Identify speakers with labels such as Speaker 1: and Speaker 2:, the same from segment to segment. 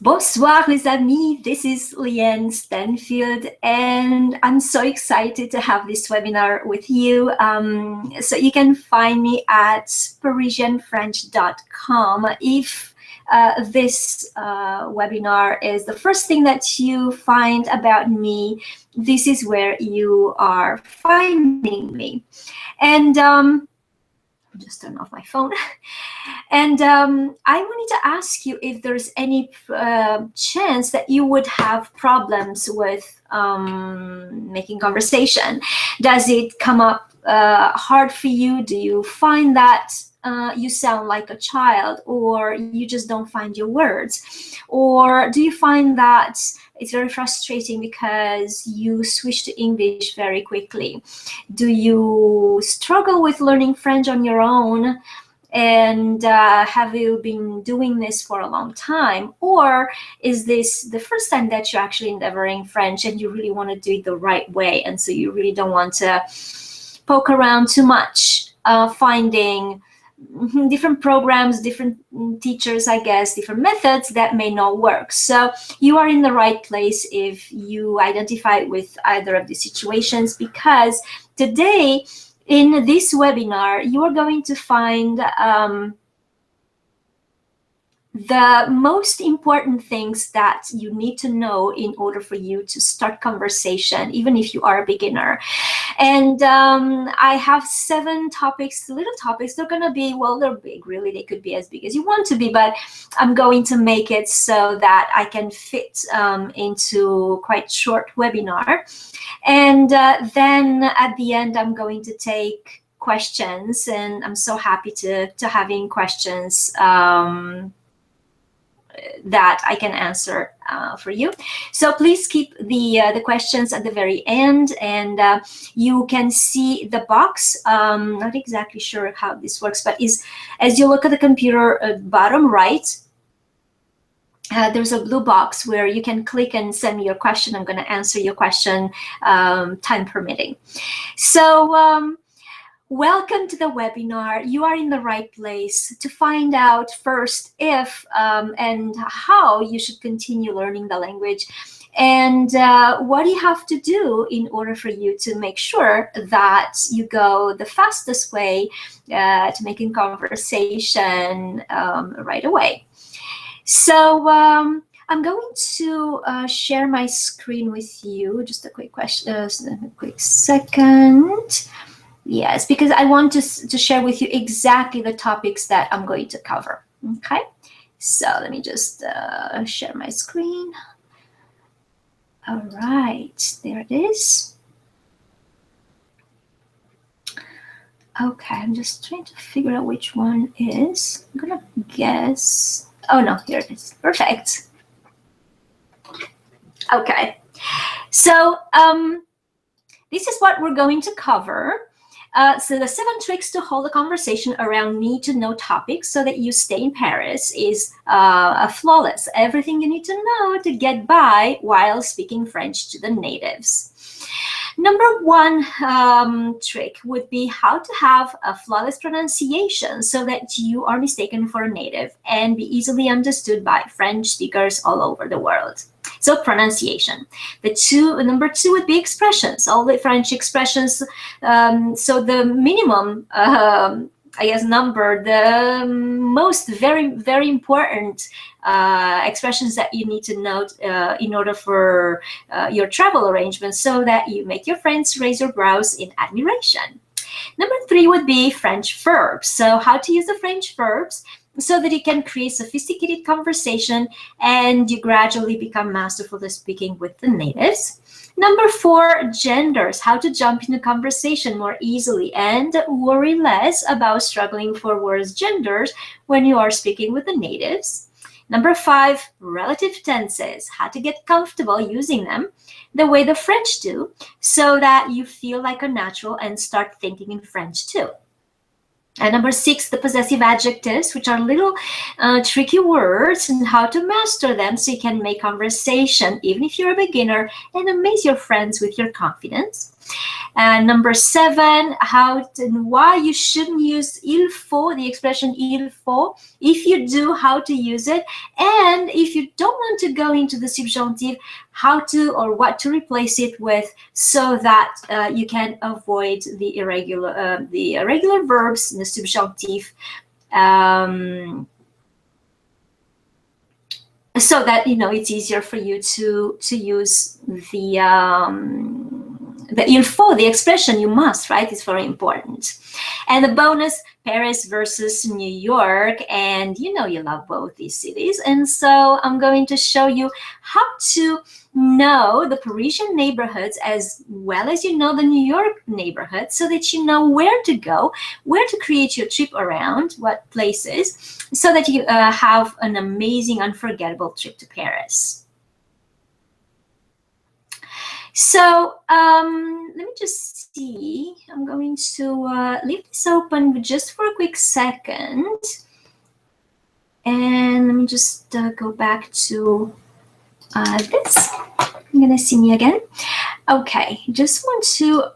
Speaker 1: Bonsoir les amis, this is Llyane Stanfield, and I'm so excited to have this webinar with you. So you can find me at parisianfrench.com. If this webinar is the first thing that you find about me, this is where you are finding me. And just turn off my phone. And I wanted to ask you if there's any chance that you would have problems with making conversation. Does it come up hard for you? Do you find that you sound like a child, or you just don't find your words? Or do you find that it's very frustrating because you switch to English very quickly? Do you struggle with learning French on your own? And have you been doing this for a long time? Or is this the first time that you're actually endeavoring French and you really want to do it the right way, and so you really don't want to poke around too much, finding different programs, different teachers, I guess, different methods that may not work? So you are in the right place if you identify with either of these situations, because today in this webinar, you are going to find the most important things that you need to know in order for you to start conversation, even if you are a beginner. And I have 7 topics, little topics. They're going to be, well, they're big, really. They could be as big as you want to be, but I'm going to make it so that I can fit into quite short webinar. And then at the end, I'm going to take questions, and I'm so happy to having questions that I can answer for you. So please keep the questions at the very end, and you can see the box. Not exactly sure how this works, but as you look at the computer bottom right, there's a blue box where you can click and send me your question. I'm going to answer your question, time permitting. So welcome to the webinar. You are in the right place to find out first if and how you should continue learning the language, and what you have to do in order for you to make sure that you go the fastest way to making conversation right away. So I'm going to share my screen with you. Just a quick question, a quick second. Yes, because I want to share with you exactly the topics that I'm going to cover. Okay, so let me just share my screen. All right, there it is. Okay, I'm just trying to figure out which one is. I'm gonna guess. Oh no, here it is. Perfect. Okay, so this is what we're going to cover. So the 7 tricks to hold a conversation around need-to-know topics so that you stay in Paris is flawless. Everything you need to know to get by while speaking French to the natives. Number 1 trick would be how to have a flawless pronunciation so that you are mistaken for a native and be easily understood by French speakers all over the world. So pronunciation. Number 2 would be expressions, all the French expressions. So the minimum, I guess, number, the most very important expressions that you need to note in order for your travel arrangements, so that you make your friends raise your brows in admiration. Number 3 would be French verbs. So how to use the French verbs so that you can create sophisticated conversation and you gradually become masterful at speaking with the natives. Number 4, genders, how to jump into conversation more easily and worry less about struggling for words genders when you are speaking with the natives. Number 5, relative tenses, how to get comfortable using them the way the French do so that you feel like a natural and start thinking in French too. And number 6, the possessive adjectives, which are little tricky words, and how to master them so you can make conversation even if you're a beginner and amaze your friends with your confidence. Number 7, why you shouldn't use il faut, the expression il faut. If you do, how to use it. And if you don't want to go into the subjunctive, how to or what to replace it with, so that you can avoid the irregular verbs in the subjunctive. So that it's easier for you to use the il faut, the expression you must, right? It's very important. And the bonus, Paris versus New York, and you love both these cities, and so I'm going to show you how to know the Parisian neighborhoods as well as the New York neighborhoods, so that you know where to go, where to create your trip around, what places, so that you have an amazing, unforgettable trip to Paris. So let me just see. I'm going to leave this open just for a quick second. And let me just go back to this. You're going to see me again. Okay, just want to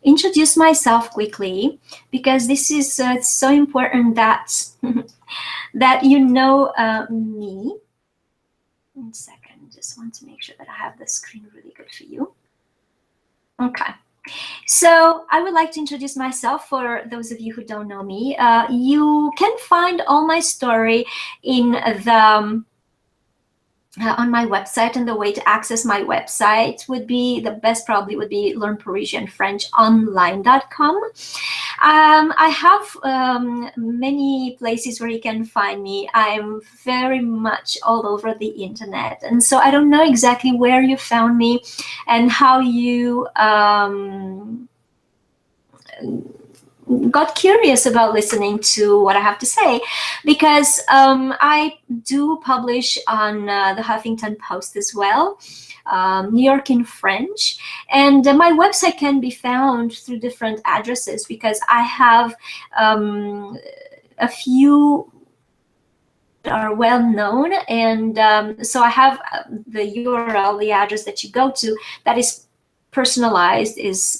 Speaker 1: introduce myself quickly, because this is so important that, that you know me. 1 second. Just want to make sure that I have the screen really good for you. Okay, so I would like to introduce myself for those of you who don't know me. You can find all my story in the on my website, and the way to access my website would be, the best probably would be learnparisianfrenchonline.com. I have many places where you can find me. I'm very much all over the internet, and so I don't know exactly where you found me and how you got curious about listening to what I have to say, because I do publish on the Huffington Post as well, New York in French, and my website can be found through different addresses, because I have a few that are well known, and so I have the URL, the address that you go to, that is personalized, is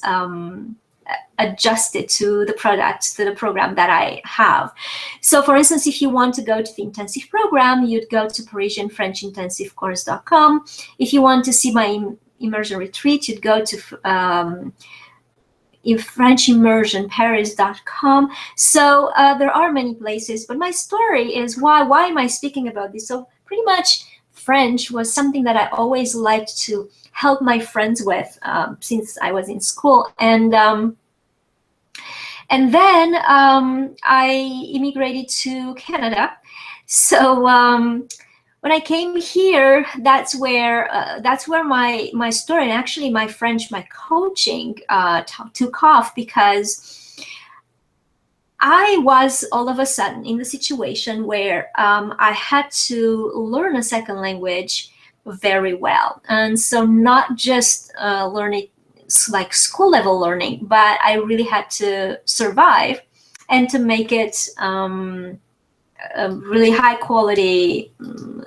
Speaker 1: adjusted to the product, to the program that I have. So for instance, if you want to go to the intensive program, you'd go to ParisianFrenchIntensiveCourse.com. If you want to see my immersion retreat, you'd go to FrenchImmersionParis.com. So there are many places, but my story is why am I speaking about this? So pretty much French was something that I always liked to help my friends with since I was in school. And then I immigrated to Canada. So when I came here, that's where my story, and actually my French, my coaching took off, because I was all of a sudden in the situation where I had to learn a second language very well. And so not just learn it like school level learning, but I really had to survive and to make it a really high quality,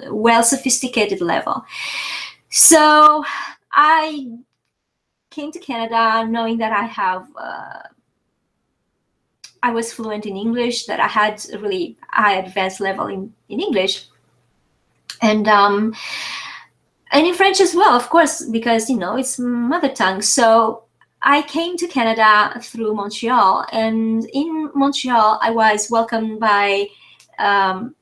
Speaker 1: well sophisticated level. So I came to Canada knowing that I was fluent in English, that I had a really high advanced level in English, and in French as well, of course, because it's mother tongue. So I came to Canada through Montreal, and in Montreal I was welcomed by an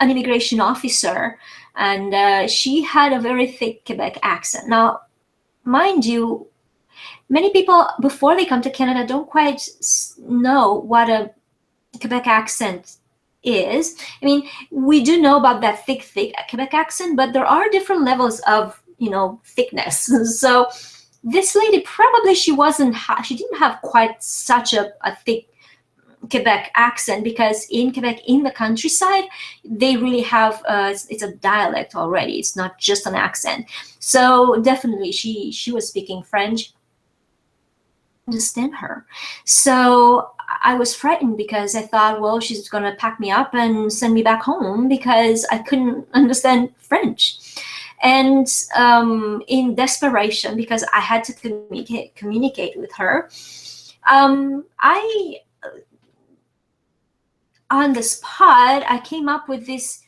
Speaker 1: immigration officer, and she had a very thick Quebec accent. Now, mind you, many people before they come to Canada don't quite know what a Quebec accent is. I mean, we do know about that thick Quebec accent, but there are different levels of thickness. So this lady probably she didn't have quite such a thick Quebec accent, because in Quebec, in the countryside, they really have it's a dialect already. It's not just an accent. So definitely she was speaking French. Understand her. So I was frightened, because I thought, well, she's gonna pack me up and send me back home, because I couldn't understand French. And in desperation, because I had to communicate with her, I, on the spot, I came up with this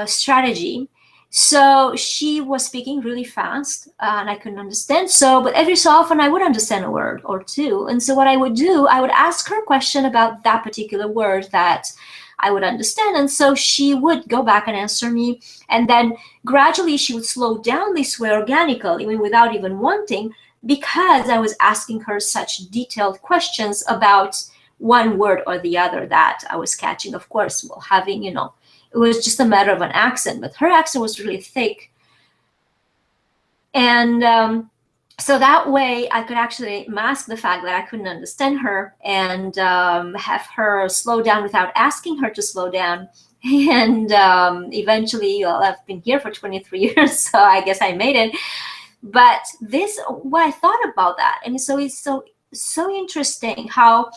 Speaker 1: strategy. So she was speaking really fast, and I couldn't understand. So, but every so often I would understand a word or two. And so what I would do, I would ask her a question about that particular word that I would understand. And so she would go back and answer me. And then gradually she would slow down this way organically, even without even wanting, because I was asking her such detailed questions about one word or the other that I was catching. Of course, while having, it was just a matter of an accent, but her accent was really thick. And so that way I could actually mask the fact that I couldn't understand her, and have her slow down without asking her to slow down. And eventually, well, I've been here for 23 years, so I guess I made it. But what I thought about that, and so it's so interesting how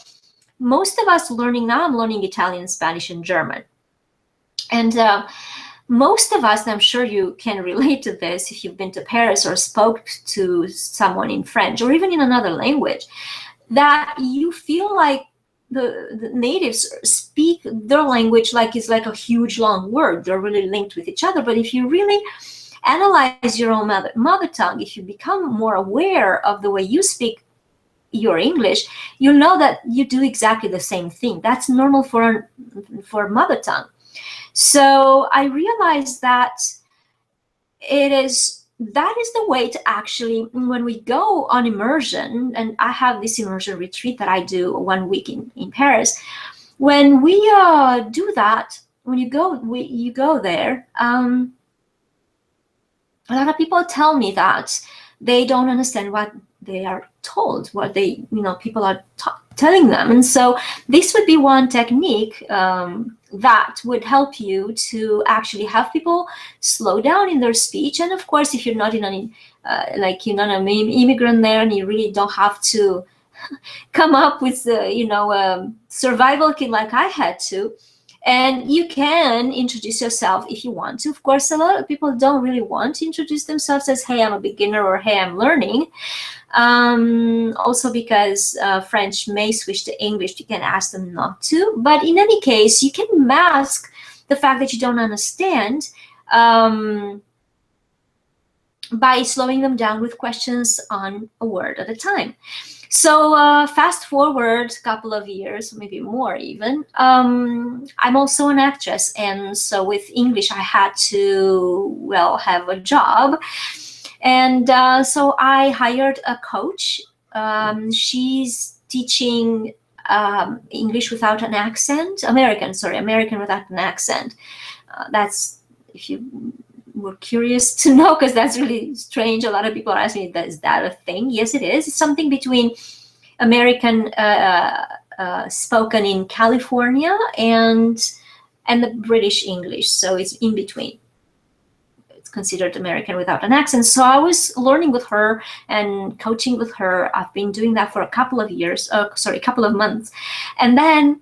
Speaker 1: most of us learning now, I'm learning Italian, Spanish, and German. And most of us, and I'm sure you can relate to this if you've been to Paris or spoke to someone in French or even in another language, that you feel like the natives speak their language like it's like a huge long word. They're really linked with each other. But if you really analyze your own mother tongue, if you become more aware of the way you speak your English, you'll know that you do exactly the same thing. That's normal for mother tongue. So I realized that that is the way to actually, when we go on immersion, and I have this immersion retreat that I do 1 week in Paris. When we do that, when you go there, a lot of people tell me that they don't understand what they are told, what they, people are telling them. And so this would be one technique that would help you to actually have people slow down in their speech. And of course, if you're not in an you're not an immigrant there, and you really don't have to come up with survival kit like I had to. And you can introduce yourself if you want to. Of course, a lot of people don't really want to introduce themselves as, hey, I'm a beginner, or hey, I'm learning. Also because French may switch to English, you can ask them not to. But in any case, you can mask the fact that you don't understand by slowing them down with questions on a word at a time. So fast forward a couple of years, maybe more even, I'm also an actress. And so with English, I had to, have a job. And so I hired a coach. She's teaching English without an accent, American without an accent. That's, if you were curious to know, because that's really strange. A lot of people are asking me, is that a thing? Yes, it is. It's something between American spoken in California and the British English. So it's in between. It's considered American without an accent. So I was learning with her and coaching with her. I've been doing that for a couple of months. And then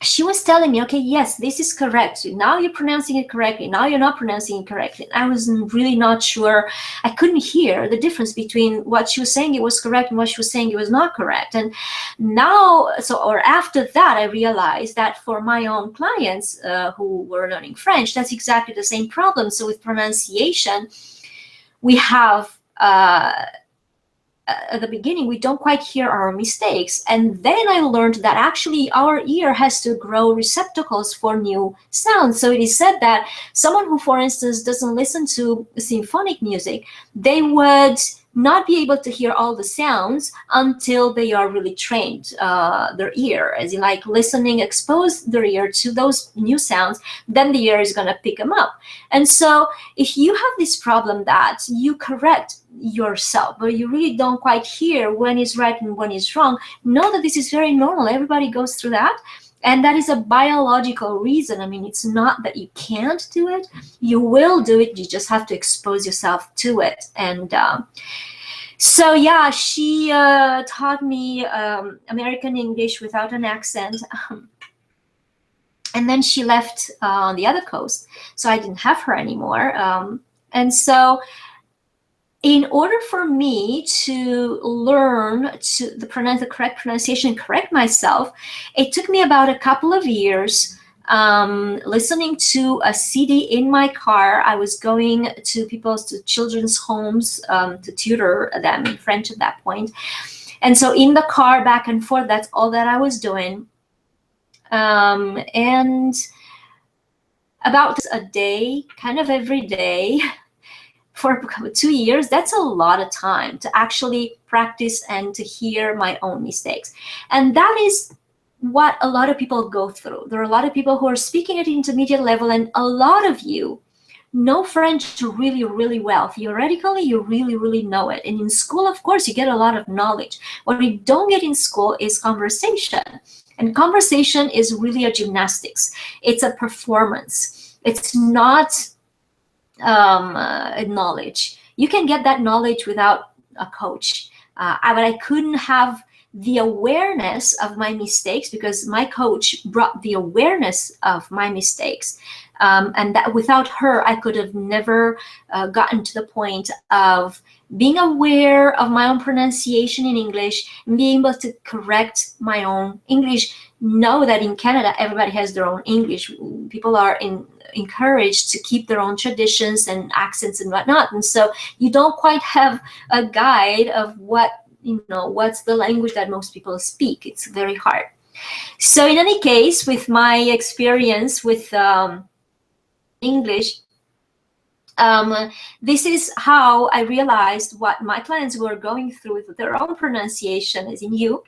Speaker 1: she was telling me, okay, yes, this is correct. Now you're pronouncing it correctly. Now you're not pronouncing it correctly. I was really not sure. I couldn't hear the difference between what she was saying it was correct and what she was saying it was not correct. And now, after that, I realized that for my own clients who were learning French, that's exactly the same problem. So with pronunciation, we have at the beginning, we don't quite hear our mistakes. And then I learned that actually our ear has to grow receptacles for new sounds. So it is said that someone who, for instance, doesn't listen to symphonic music, they would not be able to hear all the sounds until they are really trained their ear, as in like listening, expose their ear to those new sounds, then the ear is going to pick them up. And so if you have this problem that you correct yourself, but you really don't quite hear when is right and when is wrong, know that this is very normal. Everybody goes through that. And that is a biological reason. I mean, it's not that you can't do it. You will do it. You just have to expose yourself to it. And so, yeah, she taught me American English without an accent. And then she left on the other coast, so I didn't have her anymore. And so in order for me to learn the correct pronunciation, correct myself, it took me about a couple of years listening to a CD in my car. I was going to children's homes to tutor them in French at that point. And so in the car, back and forth, that's all that I was doing. And about a day, kind of every day, for 2 years, that's a lot of time to actually practice and to hear my own mistakes. And that is what a lot of people go through. There are a lot of people who are speaking at the intermediate level, and a lot of you know French really, really well. Theoretically, you really, really know it. And in school, of course, you get a lot of knowledge. What we don't get in school is conversation. And conversation is really a gymnastics. It's a performance. It's not knowledge. You can get that knowledge without a coach. But I couldn't have the awareness of my mistakes because my coach brought the awareness of my mistakes. And that without her, I could have never gotten to the point of being aware of my own pronunciation in English and being able to correct my own English. Know that in Canada, everybody has their own English. People are encouraged to keep their own traditions and accents and whatnot. And so you don't quite have a guide of what's the language that most people speak. It's very hard. So in any case, with my experience with English, this is how I realized what my clients were going through with their own pronunciation, as in you.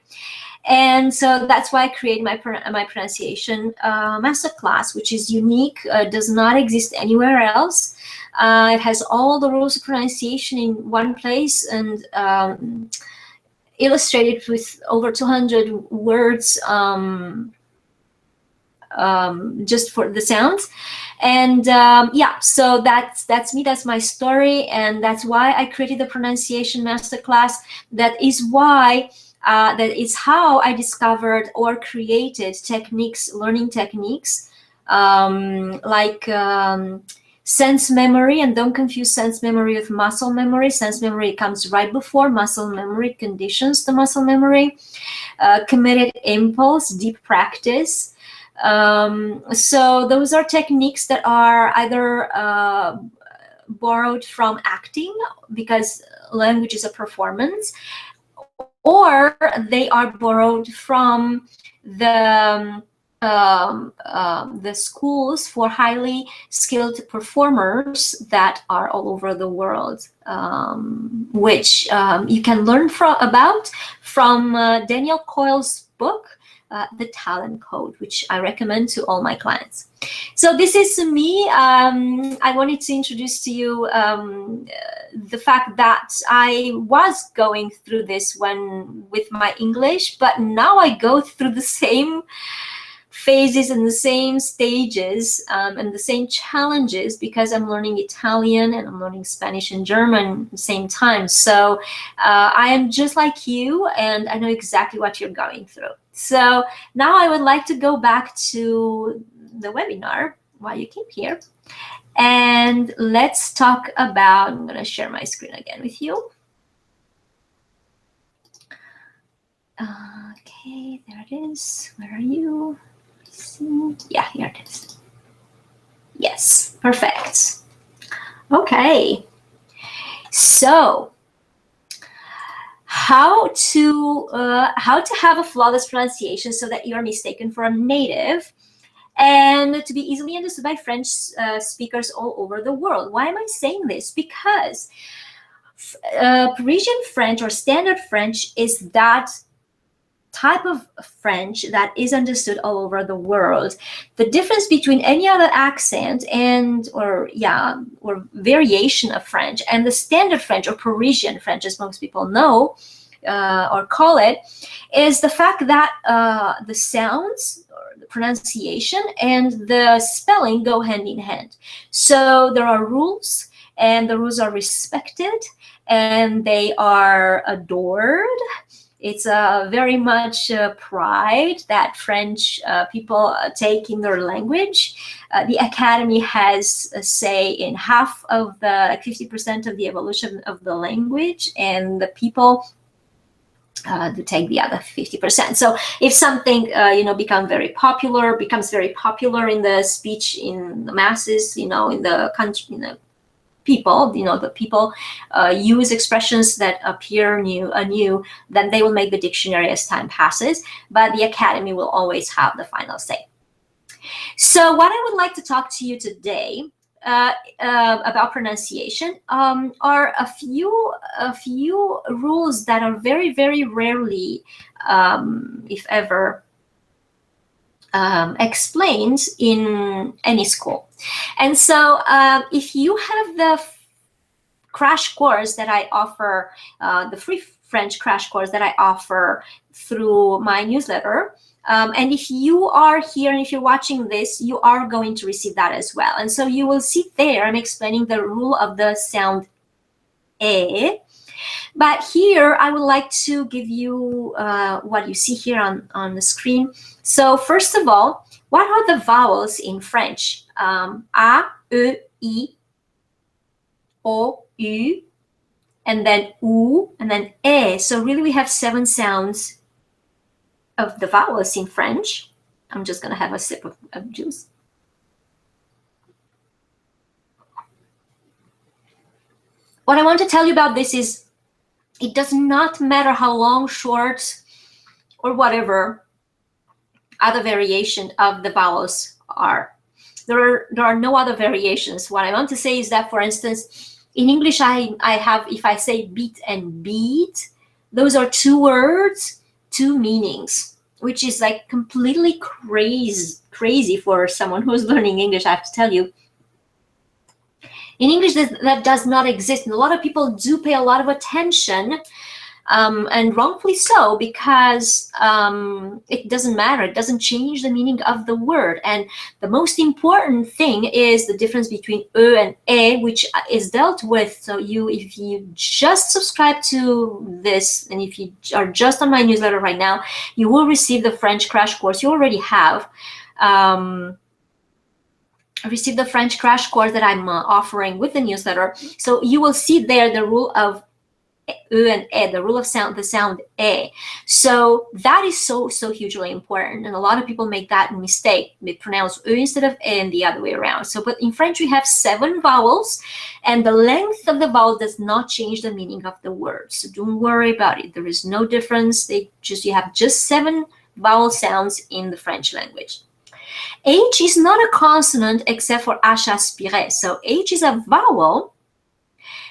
Speaker 1: And so that's why I created my pronunciation masterclass, which is unique, does not exist anywhere else. It has all the rules of pronunciation in one place and illustrated with over 200 words just for the sounds. And yeah, so that's me, that's my story, and that's why I created the pronunciation masterclass. That is why that is how I discovered or created techniques, learning techniques, like sense memory. And don't confuse sense memory with muscle memory. Sense memory comes right before muscle memory, conditions the muscle memory. Committed impulse, deep practice. So those are techniques that are either borrowed from acting, because language is a performance, or they are borrowed from the schools for highly skilled performers that are all over the world, which you can learn from Daniel Coyle's book, The Talent Code, which I recommend to all my clients. So this is me. I wanted to introduce to you the fact that I was going through this with my English, but now I go through the same phases and the same stages and the same challenges because I'm learning Italian and I'm learning Spanish and German at the same time. So I am just like you, and I know exactly what you're going through. So now I would like to go back to the webinar while you keep here, and let's talk about, I'm going to share my screen again with you. Okay, there it is. Where are you? Yeah, here it is. Yes, perfect. Okay, so how to have a flawless pronunciation so that you're mistaken for a native and to be easily understood by French speakers all over the world. Why am I saying this? Because Parisian French or standard French is that type of French that is understood all over the world. The difference between any other accent or variation of French and the standard French or Parisian French, as most people know or call it, is the fact that the sounds or the pronunciation and the spelling go hand in hand. So there are rules, and the rules are respected, and they are adored. It's very much pride that French people take in their language. The Academy has a say in half of the, like 50% of the evolution of the language, and the people to take the other 50%. So if something becomes very popular in the speech, in the masses, in the country, people, the people use expressions that appear anew, then they will make the dictionary as time passes, but the Academy will always have the final say. So what I would like to talk to you today about pronunciation are a few rules that are very, very rarely, if ever, explained in any school. And so if you have the crash course that I offer, the free French crash course that I offer through my newsletter, and if you are here and if you're watching this, you are going to receive that as well. And so you will see there, I'm explaining the rule of the sound E. But here, I would like to give you what you see here on the screen. So first of all, what are the vowels in French? A, E, I, O, U, and then U, and then E. So really, we have 7 sounds of the vowels in French. I'm just going to have a sip of juice. What I want to tell you about this is it does not matter how long, short, or whatever other variation of the vowels are. There are no other variations. What I want to say is that, for instance, in English, I have, if I say beat and beat, those are 2 words, 2 meanings, which is like completely crazy for someone who's learning English, I have to tell you. In English, that does not exist. And a lot of people do pay a lot of attention, and wrongfully so, because it doesn't matter. It doesn't change the meaning of the word. And the most important thing is the difference between E and E, which is dealt with. So if you just subscribe to this, and if you are just on my newsletter right now, you will receive the French crash course. You already have. Receive the French crash course that I'm offering with the newsletter. So you will see there the rule of E and E, the rule of the sound E. So that is so hugely important, and a lot of people make that mistake. They pronounce E instead of E and the other way around. So, but in French we have 7 vowels, and the length of the vowel does not change the meaning of the word. So don't worry about it. There is no difference. You have just 7 vowel sounds in the French language. H is not a consonant except for H aspiré. So H is a vowel,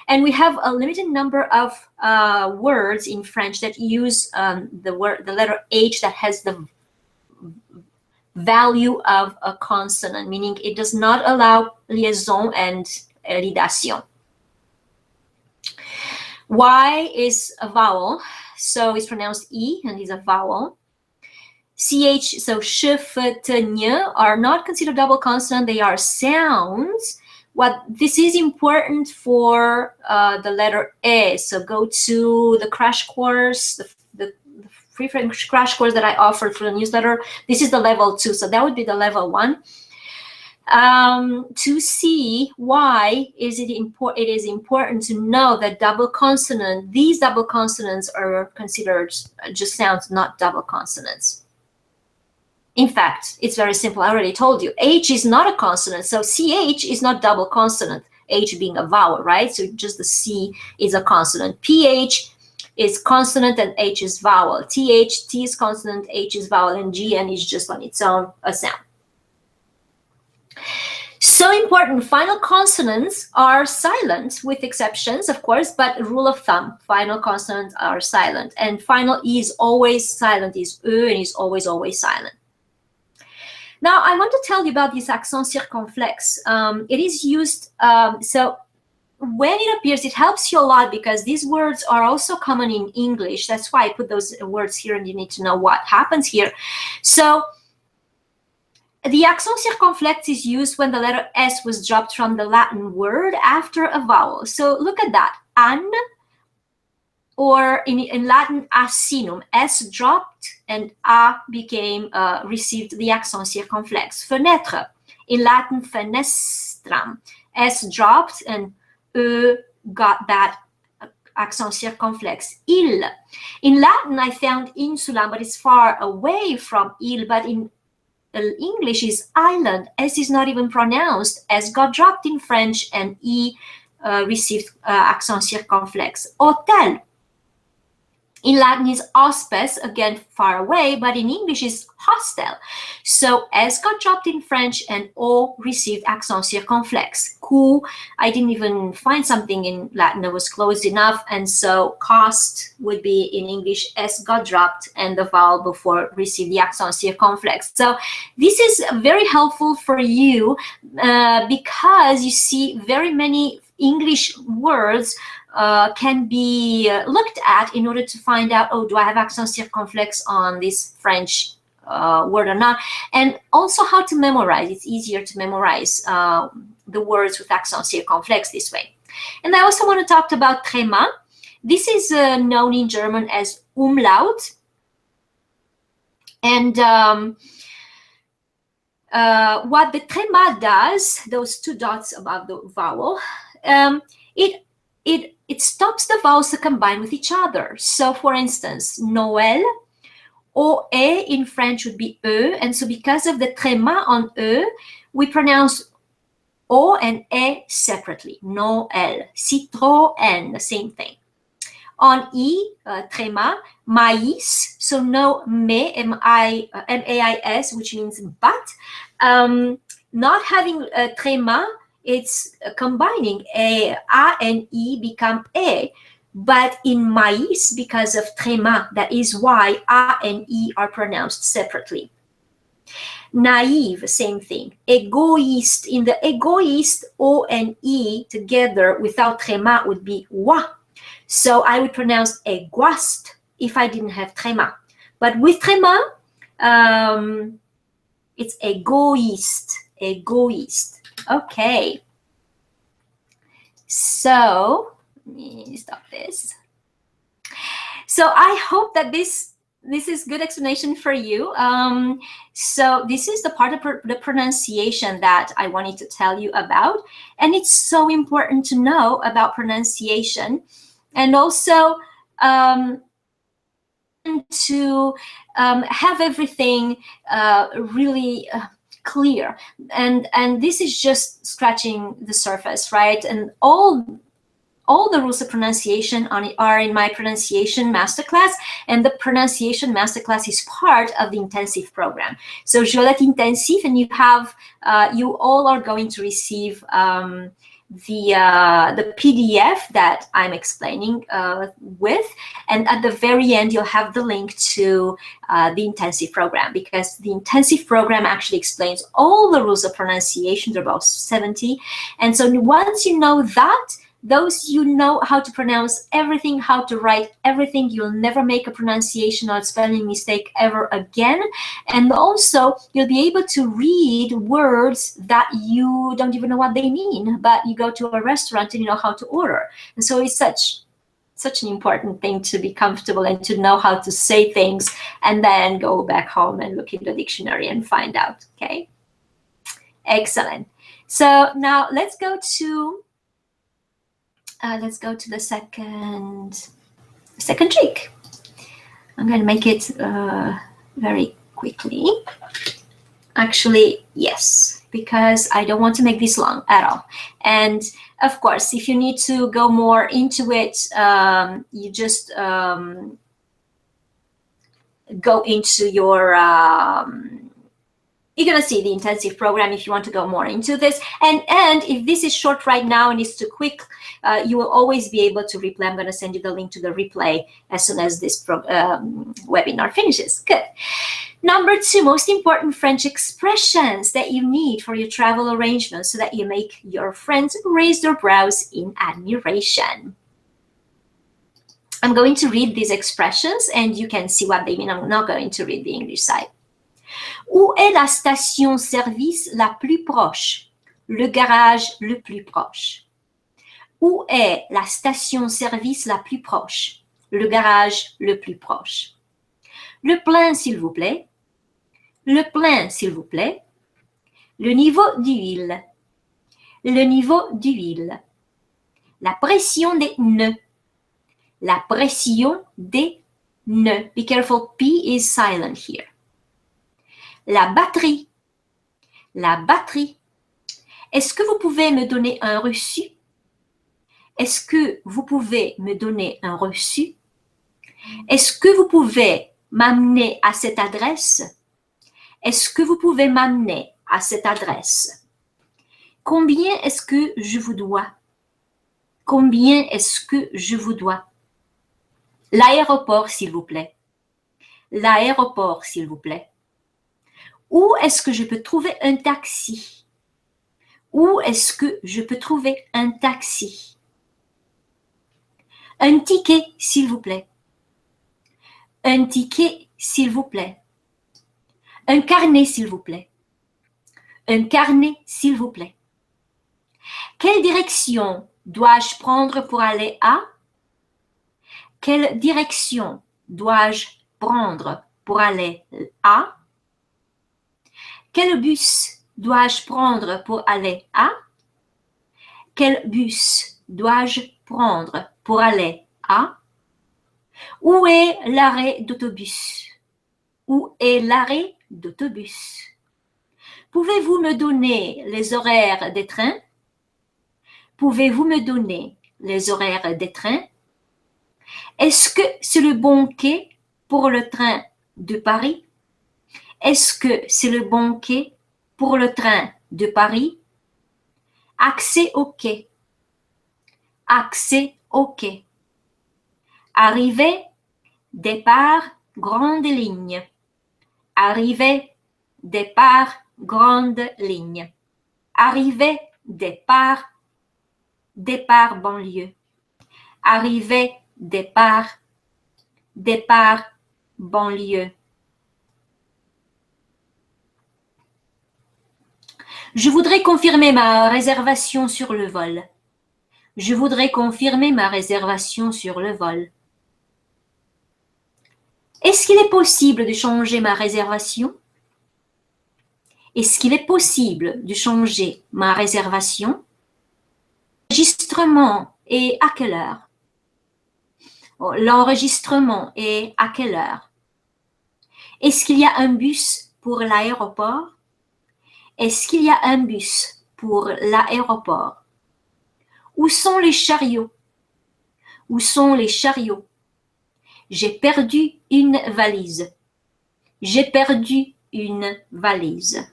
Speaker 1: and we have a limited number of words in French that use the letter H that has the value of a consonant, meaning it does not allow liaison and elidation. Y is a vowel, so it's pronounced E and is a vowel. CH, so sh, f, t, n are not considered double consonant. They are sounds. What this is important for the letter E. So go to the crash course, the free French crash course that I offer through the newsletter. This is the level 2. So that would be the level 1. To see why it is important to know that these double consonants are considered just sounds, not double consonants. In fact, it's very simple. I already told you. H is not a consonant, so CH is not double consonant, H being a vowel, right? So just the C is a consonant. PH is consonant and H is vowel. TH, T is consonant, H is vowel, and GN is just on its own a sound. So important, final consonants are silent, with exceptions, of course, but rule of thumb, final consonants are silent. And final E is always silent, is E, and is always silent. Now, I want to tell you about this accent circonflexe. It is used, so when it appears, it helps you a lot because these words are also common in English. That's why I put those words here, and you need to know what happens here. So the accent circonflexe is used when the letter S was dropped from the Latin word after a vowel. So look at that. An, or in Latin, asinum, S dropped and A became, received the accent circumflex. Fenêtre, in Latin, fenestram, S dropped and E got that accent circumflex. Il, in Latin, I found insula, but it's far away from il, but in English is island. S is not even pronounced. S got dropped in French and E received accent circumflex. Hotel, in Latin is hospes, again far away, but in English is hostel. So S got dropped in French and O received accent circumflex. Coût, I didn't even find something in Latin that was close enough, and so cost would be in English, S got dropped and the vowel before received the accent circumflex. So this is very helpful for you because you see very many English words can be looked at in order to find out, oh, do I have accent circumflex on this French word or not? And also how to memorize. It's easier to memorize the words with accent circumflex this way. And I also want to talk about Tréma. This is known in German as umlaut. And what the Tréma does, those two dots above the vowel, it stops the vowels to combine with each other. So for instance, Noël, O-E in French would be E, and so because of the tréma on E, we pronounce O and E separately, Noël. Citroën, the same thing. On E, tréma, maïs, so no me, M-A-I-S, which means but. Not having a tréma, it's combining A and E become E. But in maïs, because of tréma, that is why A and E are pronounced separately. Naive, same thing. Egoist, in the egoist, O and E together without tréma would be wa. So I would pronounce egoist if I didn't have tréma. But with tréma, it's egoist, egoist. Okay, so let me stop this. So I hope that this is good explanation for you. So this is the part of the pronunciation that I wanted to tell you about, and it's so important to know about pronunciation, and also to have everything really clear, and this is just scratching the surface, right? And all the rules of pronunciation are in my pronunciation masterclass, and the pronunciation masterclass is part of the intensive program. So Violette Intensive, and you have you all are going to receive the PDF that I'm explaining with, and at the very end you'll have the link to the intensive program, because the intensive program actually explains all the rules of pronunciation. There are about 70, and so once you know that, you know how to pronounce everything, how to write everything. You'll never make a pronunciation or a spelling mistake ever again. And also you'll be able to read words that you don't even know what they mean, but you go to a restaurant and you know how to order. And so it's such an important thing to be comfortable and to know how to say things, and then go back home and look in the dictionary and find out. Okay, excellent. So now let's go to the second trick. I'm going to make it very quickly. Actually, yes, because I don't want to make this long at all. And of course, if you need to go more into it, you just go into your you're going to see the intensive program if you want to go more into this. And if this is short right now and it's too quick, you will always be able to replay. I'm going to send you the link to the replay as soon as this webinar finishes. Good. Number 2, most important French expressions that you need for your travel arrangements so that you make your friends raise their brows in admiration. I'm going to read these expressions and you can see what they mean. I'm not going to read the English side. Où est la station-service la plus proche? Le garage le plus proche. Où est la station-service la plus proche? le garage le plus proche. Le plein, s'il vous plaît. Le plein, s'il vous plaît. Le niveau d'huile. Le niveau d'huile. La pression des nœuds. La pression des nœuds. Be careful, P is silent here. La batterie. La batterie. Est-ce que vous pouvez me donner un reçu? Est-ce que vous pouvez me donner un reçu? Est-ce que vous pouvez m'amener à cette adresse? Est-ce que vous pouvez m'amener à cette adresse? Combien est-ce que je vous dois? Combien est-ce que je vous dois? L'aéroport, s'il vous plaît. L'aéroport, s'il vous plaît. Où est-ce que je peux trouver un taxi? Où est-ce que je peux trouver un taxi? Un ticket, s'il vous plaît. Un ticket, s'il vous plaît. Un carnet, s'il vous plaît. Un carnet, s'il vous plaît. Quelle direction dois-je prendre pour aller à? Quelle direction dois-je prendre pour aller à? Quel bus dois-je prendre pour aller à? Quel bus dois-je prendre pour aller à? Où est l'arrêt d'autobus? Où est l'arrêt d'autobus? Pouvez-vous me donner les horaires des trains? Pouvez-vous me donner les horaires des trains? Est-ce que c'est le bon quai pour le train de Paris? Est-ce que c'est le bon quai pour le train de Paris? Accès au quai. Accès au quai. Arrivée, départ, grande ligne. Arrivée, départ, grande ligne. Arrivée, départ, départ banlieue. Arrivée, départ, départ banlieue. Je voudrais confirmer ma réservation sur le vol. Je voudrais confirmer ma réservation sur le vol. Est-ce qu'il est possible de changer ma réservation? Est-ce qu'il est possible de changer ma réservation? L'enregistrement est à quelle heure? L'enregistrement est à quelle heure? Est-ce qu'il y a un bus pour l'aéroport? Est-ce qu'il y a un bus pour l'aéroport? Où sont les chariots? Où sont les chariots? J'ai perdu une valise. J'ai perdu une valise.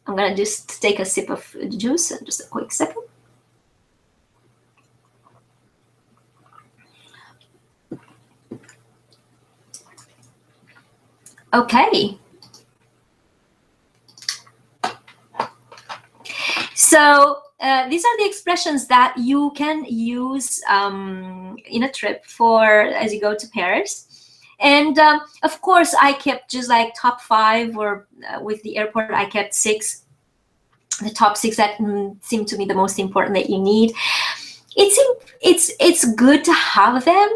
Speaker 1: I'm going to just take a sip of juice, just a quick second. Okay. So these are the expressions that you can use in a trip for as you go to Paris. And of course, I kept just like top 5, or with the airport, I kept 6. The top 6 that seem to me the most important that you need. It's good to have them,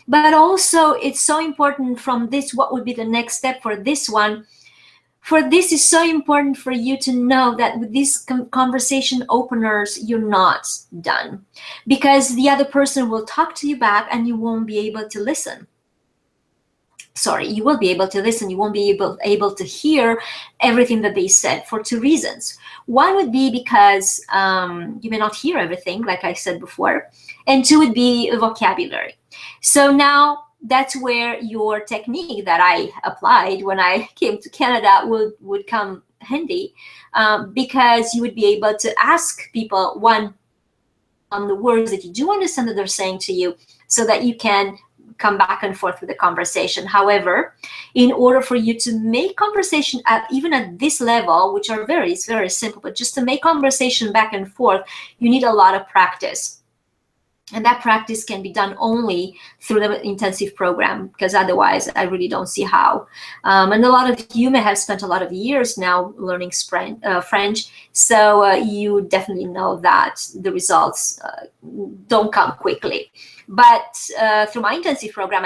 Speaker 1: but also it's so important from this. What would be the next step for this one? For this is so important for you to know that with these conversation openers, you're not done, because the other person will talk to you back and you won't be able to listen. Sorry, you will be able to listen. You won't be able to hear everything that they said for 2 reasons. One would be because you may not hear everything, like I said before. And 2 would be vocabulary. So now that's where your technique that I applied when I came to Canada would come handy, because you would be able to ask people, one, on the words that you do understand that they're saying to you, so that you can come back and forth with the conversation. However, in order for you to make conversation even at this level, which are very simple, but just to make conversation back and forth, you need a lot of practice. And that practice can be done only through the intensive program, because otherwise I really don't see how. And a lot of you may have spent a lot of years now learning French, so you definitely know that the results don't come quickly. But through my intensive program,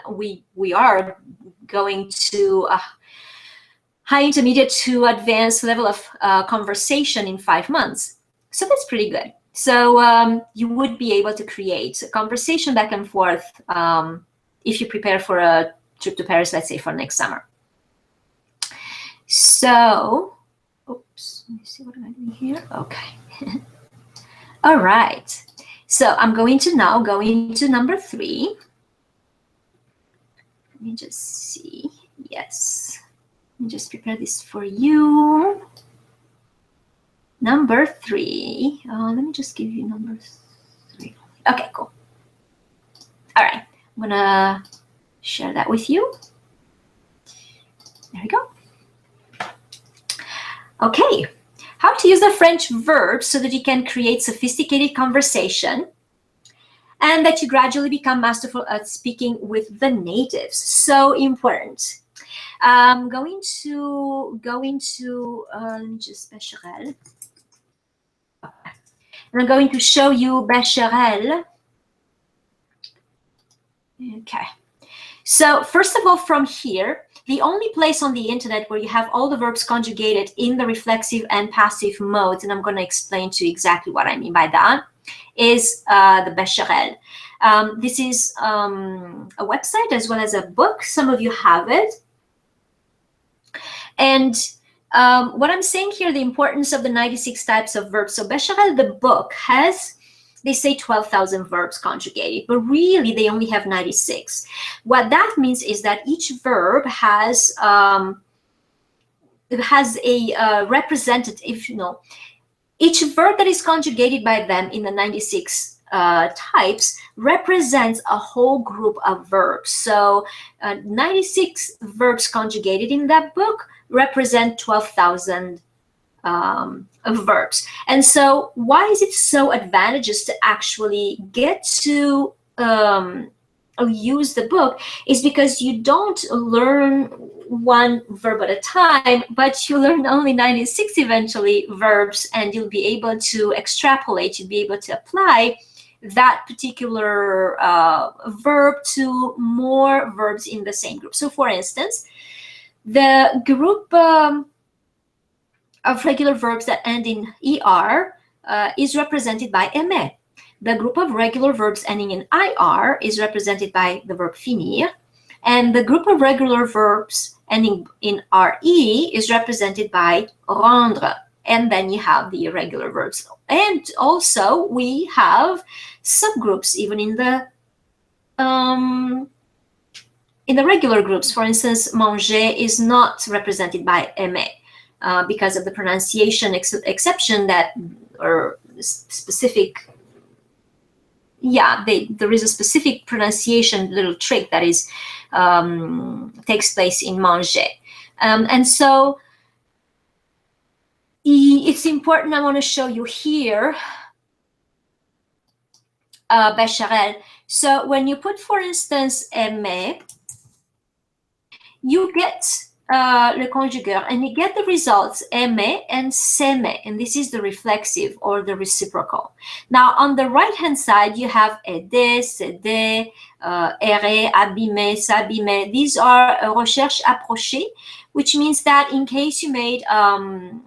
Speaker 1: we are going to high intermediate to advanced level of conversation in 5 months. So that's pretty good. So you would be able to create a conversation back and forth if you prepare for a trip to Paris, let's say for next summer. So, oops, let me see what am I doing here. Okay. All right. So I'm going to now go into number 3. Let me just see. Yes. Let me just prepare this for you. Number 3. Let me just give you number 3. Okay, cool. All right, I'm gonna share that with you. There we go. Okay, how to use the French verbs so that you can create sophisticated conversation and that you gradually become masterful at speaking with the natives. So important. I'm going to go into just Becherel. And I'm going to show you Becherel. Okay. So first of all, from here, the only place on the internet where you have all the verbs conjugated in the reflexive and passive modes, and I'm going to explain to you exactly what I mean by that, is the Becherel. This is a website as well as a book. Some of you have it. And what I'm saying here, the importance of the 96 types of verbs. So Becherel, the book, has, they say 12,000 verbs conjugated, but really they only have 96. What that means is that each verb has a representative, each verb that is conjugated by them in the 96 types represents a whole group of verbs. So 96 verbs conjugated in that book represent 12,000 verbs. And so why is it so advantageous to actually get to use the book is because you don't learn one verb at a time, but you learn only 96 eventually verbs, and you'll be able to extrapolate, you'll be able to apply that particular verb to more verbs in the same group. So for instance, the group of regular verbs that end in ER is represented by aimer. The group of regular verbs ending in IR is represented by the verb finir. And the group of regular verbs ending in RE is represented by rendre. And then you have the irregular verbs. And also we have subgroups even in the regular groups. For instance, manger is not represented by aimer because of the pronunciation exception that, or specific, there is a specific pronunciation little trick that is takes place in manger. And so it's important. I want to show you here Becherel. So when you put, for instance, aimer, you get le conjugueur, and you get the results aimer and s'aimer, and this is the reflexive or the reciprocal. Now on the right hand side you have aider, s'aider, errer, abîmer, s'abîmer. These are recherche approchée, which means that in case you made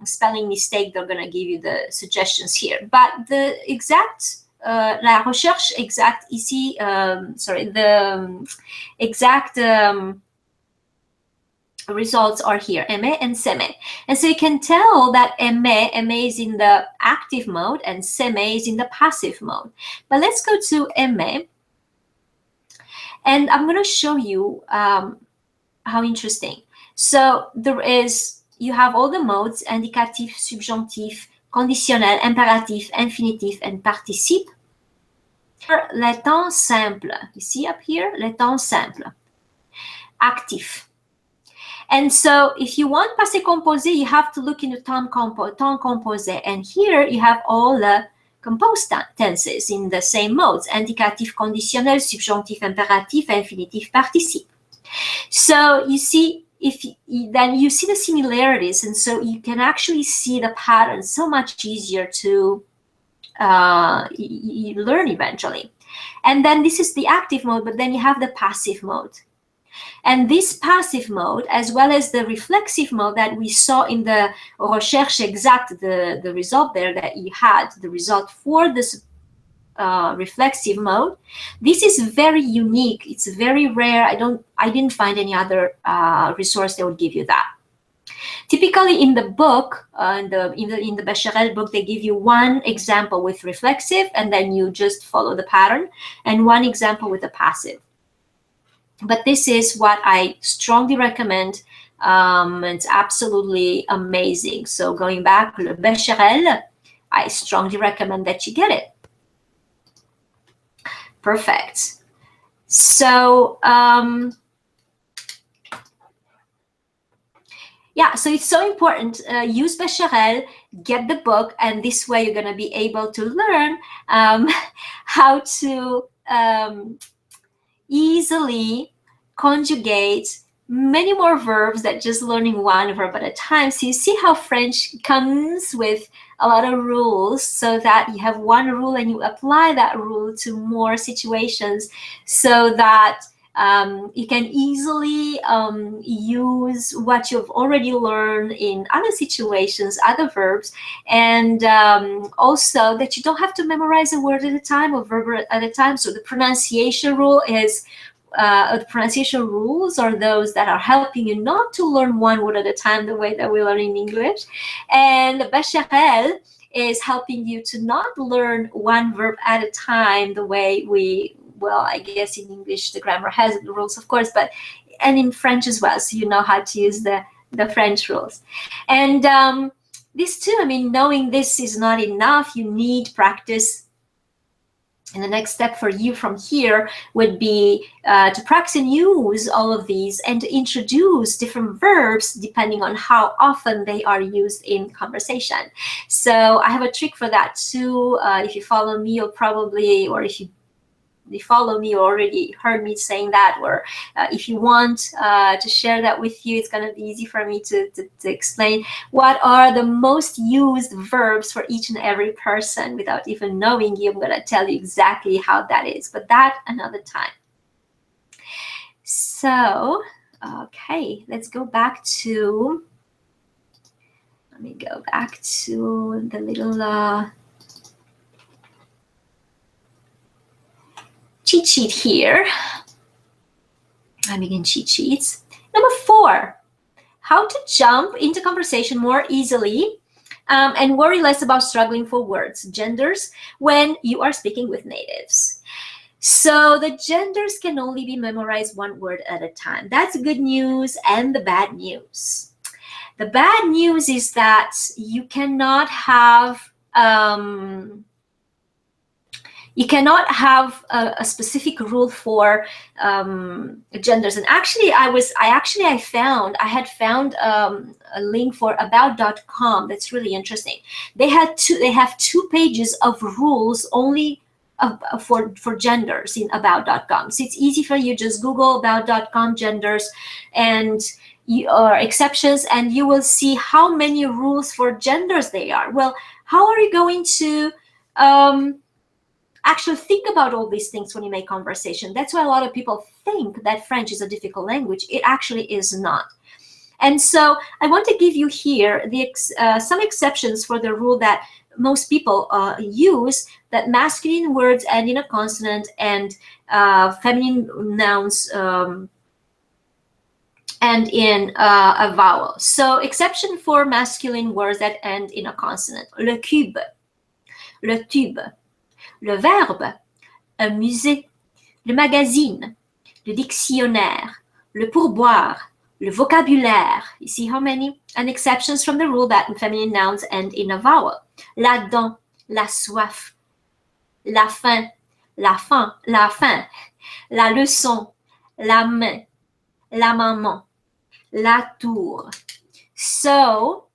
Speaker 1: spelling mistake, they're going to give you the suggestions here. But the exact la recherche exacte ici, the exact results are here, aimer and s'aimer. And so you can tell that aimer is in the active mode and s'aimer is in the passive mode. But let's go to aimer, and I'm going to show you how interesting. So you have all the modes: indicatif, subjonctif, conditionnel, impératif, infinitif, and participe. Le temps simple, you see up here, le temps simple, actif. And so if you want passé composé, you have to look into temps composé. And here you have all the composed tenses in the same modes: indicatif conditionnel, subjonctif impératif, infinitif participe. So you see, then you see the similarities, and so you can actually see the pattern so much easier to learn eventually. And then this is the active mode, but then you have the passive mode. And this passive mode, as well as the reflexive mode that we saw in the recherche exacte, the result there that you had, the result for this reflexive mode, this is very unique. It's very rare. I didn't find any other resource that would give you that. Typically in the book, in the Becherel book, they give you one example with reflexive, and then you just follow the pattern, and one example with the passive. But this is what I strongly recommend. It's absolutely amazing. So going back, Le Becherel, I strongly recommend that you get it. Perfect. So yeah, so it's so important. Use Becherel, get the book, and this way you're going to be able to learn how to easily conjugate many more verbs than just learning one verb at a time. So you see how French comes with a lot of rules, so that you have one rule and you apply that rule to more situations, so that you can easily use what you've already learned in other situations, other verbs, and also that you don't have to memorize a word at a time or verb at a time. So the pronunciation rule is the pronunciation rules are those that are helping you not to learn one word at a time the way that we learn in English. And Becherel is helping you to not learn one verb at a time the way we, well, I guess in English the grammar has the rules, of course, but and in French as well, so you know how to use the French rules. And this too, I mean, knowing this is not enough. You need practice. And the next step for you from here would be to practice and use all of these, and to introduce different verbs depending on how often they are used in conversation. So I have a trick for that too. If you follow me, you'll probably, or if you follow me, you already heard me saying that, or if you want to share that with you, it's going to be easy for me to explain what are the most used verbs for each and every person without even knowing you. I'm going to tell you exactly how that is, but that another time. So, okay, let's go back to, let me go back to the little cheat sheet here. I'm begin cheat sheets. Number 4, how to jump into conversation more easily and worry less about struggling for words, genders, when you are speaking with natives. So the genders can only be memorized one word at a time. That's good news and the bad news. The bad news is that you cannot have a specific rule for genders. And actually, I had found a link for about.com that's really interesting. They have 2 pages of rules only for genders in about.com. So it's easy for you. Just Google about.com genders and or exceptions, and you will see how many rules for genders there are. Well, how are you going to actually think about all these things when you make conversation? That's why a lot of people think that French is a difficult language. It actually is not. And so I want to give you here some exceptions for the rule that most people use, that masculine words end in a consonant and feminine nouns end in a vowel. So exception for masculine words that end in a consonant: le cube, le tube, le verbe, un musée, le magazine, le dictionnaire, le pourboire, le vocabulaire. You see how many? And exceptions from the rule that feminine nouns end in a vowel: la dent, la soif, la faim, la faim, la faim, la leçon, la main, la maman, la tour. So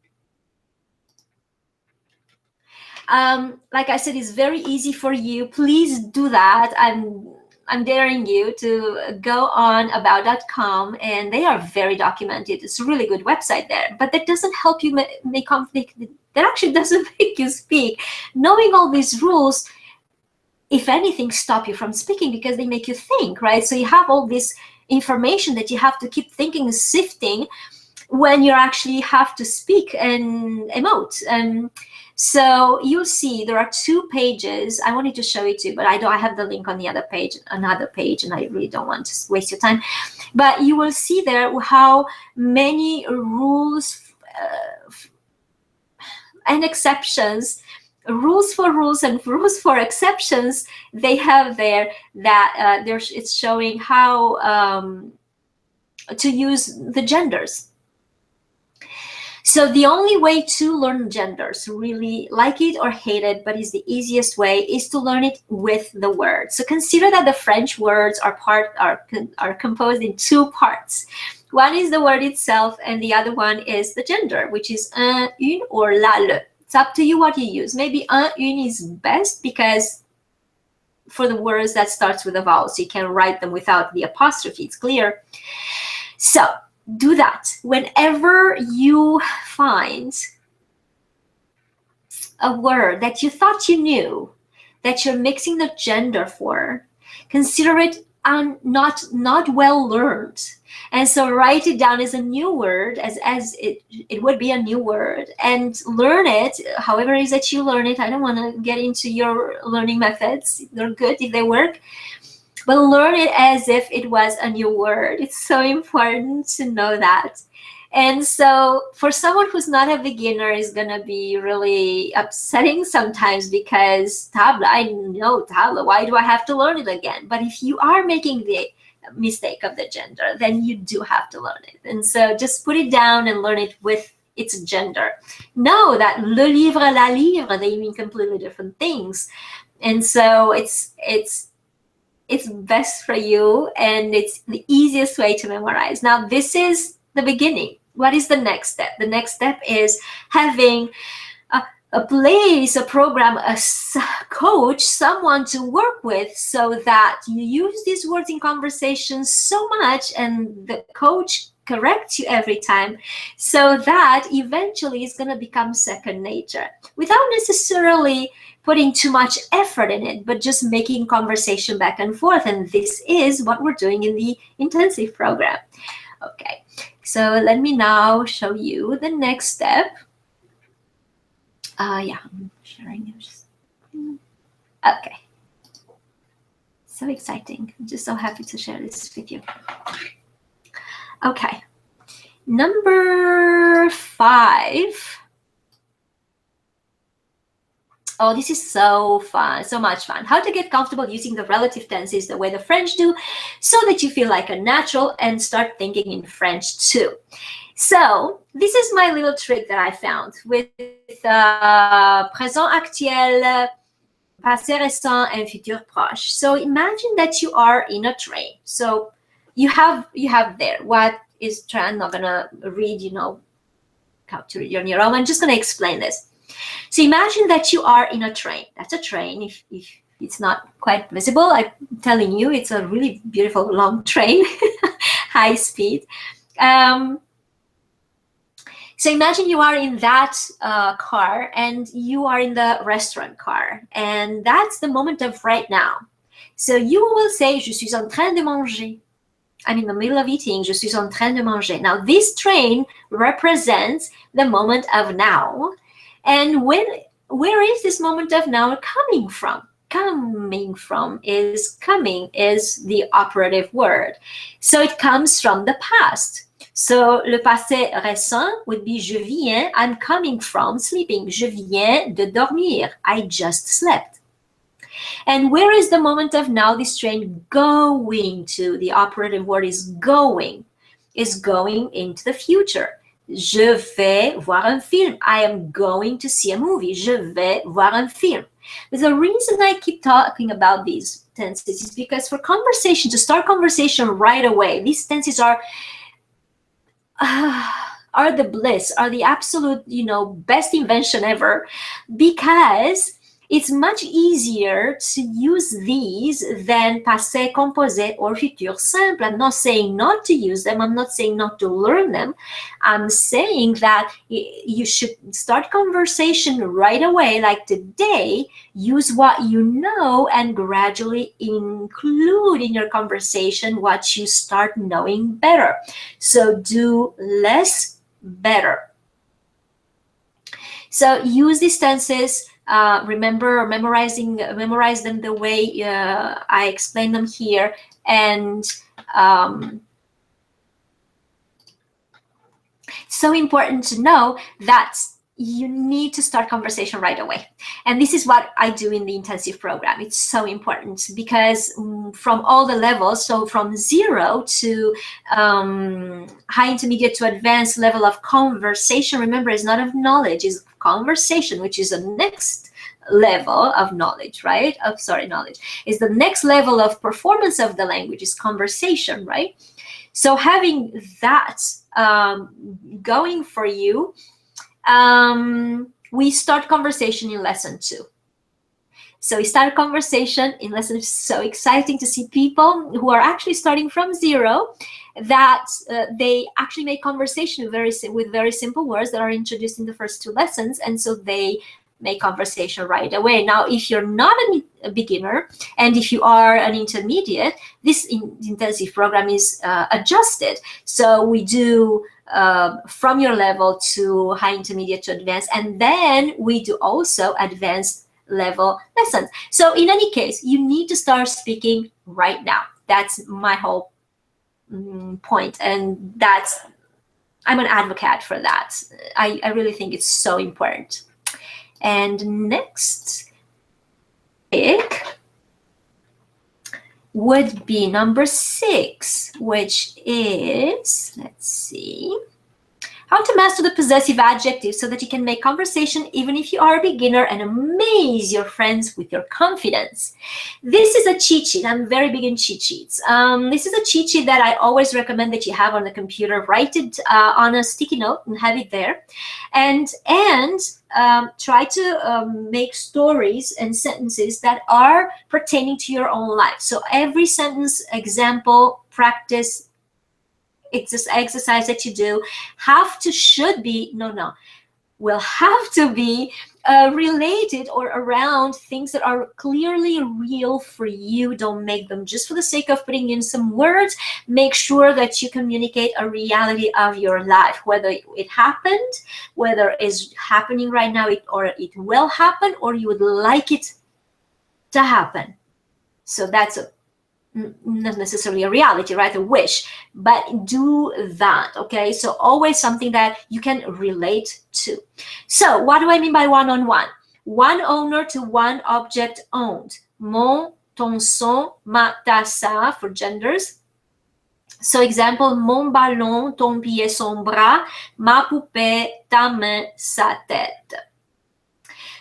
Speaker 1: Like I said, it's very easy for you. Please do that. I'm daring you to go on about.com, and they are very documented. It's a really good website there, but that doesn't help you make conflict. That actually doesn't make you speak. Knowing all these rules, if anything, stop you from speaking because they make you think, right? So you have all this information that you have to keep thinking and sifting when you actually have to speak and emote. So you'll see there are 2 pages. I wanted to show it to you, but I have the link on the other page, another page, and I really don't want to waste your time. But you will see there how many rules and exceptions, rules for rules and rules for exceptions they have there, that it's showing how to use the genders. So the only way to learn genders, really like it or hate it, but is the easiest way, is to learn it with the words. So consider that the French words are composed in 2 parts. One is the word itself, and the other one is the gender, which is un, une, or la, le. It's up to you what you use. Maybe un, une is best because for the words that starts with a vowel, so you can write them without the apostrophe. It's clear. So do that. Whenever you find a word that you thought you knew, that you're mixing the gender for, consider it not well learned. And so write it down as a new word, as it would be a new word, and learn it however it is that you learn it. I don't want to get into your learning methods. They're good if they work. But learn it as if it was a new word. It's so important to know that. And so for someone who's not a beginner, it's going to be really upsetting sometimes because table, I know table, why do I have to learn it again? But if you are making the mistake of the gender, then you do have to learn it. And so just put it down and learn it with its gender. Know that le livre, la livre, they mean completely different things. And so it's best for you, and it's the easiest way to memorize. Now, this is the beginning. What is the next step? The next step is having a place, a program, a coach, someone to work with, so that you use these words in conversation so much, and the coach corrects you every time, so that eventually it's going to become second nature without necessarily putting too much effort in it, but just making conversation back and forth. And this is what we're doing in the intensive program. Okay, so let me now show you the next step. Yeah, I'm sharing. Okay, so exciting. I'm just so happy to share this with you. Okay, number 5. Oh, this is so fun, so much fun. How to get comfortable using the relative tenses the way the French do, so that you feel like a natural and start thinking in French too. So this is my little trick that I found with présent actuel, passé récent, and futur proche. So imagine that you are in a train. So you have there what is, I'm not gonna read, how to read on your own. I'm just gonna explain this. So imagine that you are in a train. That's a train. If it's not quite visible, I'm telling you, it's a really beautiful long train, high speed. So imagine you are in that car, and you are in the restaurant car, and that's the moment of right now. So you will say, je suis en train de manger. I'm in the middle of eating. Je suis en train de manger. Now this train represents the moment of now. And where is this moment of now coming from? Coming is the operative word. So it comes from the past. So le passé récent would be je viens, I'm coming from sleeping. Je viens de dormir, I just slept. And where is the moment of now this train going to? The operative word is going into the future. Je vais voir un film. I am going to see a movie. Je vais voir un film. But the reason I keep talking about these tenses is because for conversation, to start conversation right away, these tenses are are the bliss, are the absolute, best invention ever, because it's much easier to use these than passé composé or futur simple. I'm not saying not to use them. I'm not saying not to learn them. I'm saying that you should start conversation right away, like today. Use what you know and gradually include in your conversation what you start knowing better. So do less better. So use these tenses. Remember, memorize them the way I explain them here, and so important to know that you need to start conversation right away. And this is what I do in the intensive program. It's so important because from all the levels, so from 0 to high, intermediate to advanced level of conversation, remember, it's not of knowledge, it's conversation, which is the next level of knowledge, right? Knowledge is the next level of performance of the language, is conversation, right? So having that going for you, we start conversation in lesson 2. So we start conversation in lesson. It's so exciting to see people who are actually starting from 0, that they actually make conversation with very simple words that are introduced in the first 2 lessons, and so they make conversation right away. Now, if you're not a beginner and if you are an intermediate, this intensive program is adjusted. So we do from your level to high, intermediate to advanced, and then we do also advanced level lessons. So in any case, you need to start speaking right now. That's my whole point, and I'm an advocate for that. I really think it's so important. And next pick would be number 6, which is, let's see, how to master the possessive adjective so that you can make conversation even if you are a beginner and amaze your friends with your confidence. This is a cheat sheet. I'm very big in cheat sheets. This is a cheat sheet that I always recommend that you have on the computer. Write it on a sticky note and have it there. And try to make stories and sentences that are pertaining to your own life. So every sentence, example, practice, exercise that you do will have to be related or around things that are clearly real for you. Don't make them just for the sake of putting in some words. Make sure that you communicate a reality of your life, whether it happened, whether it's happening right now, or it will happen, or you would like it to happen. So that's not necessarily a reality, right? A wish, but do that, okay? So always something that you can relate to. So what do I mean by one-on-one? One owner to one object owned. Mon, ton, son, ma, ta, sa for genders. So example, mon ballon, ton pied, son bras, ma poupée, ta main, sa tête.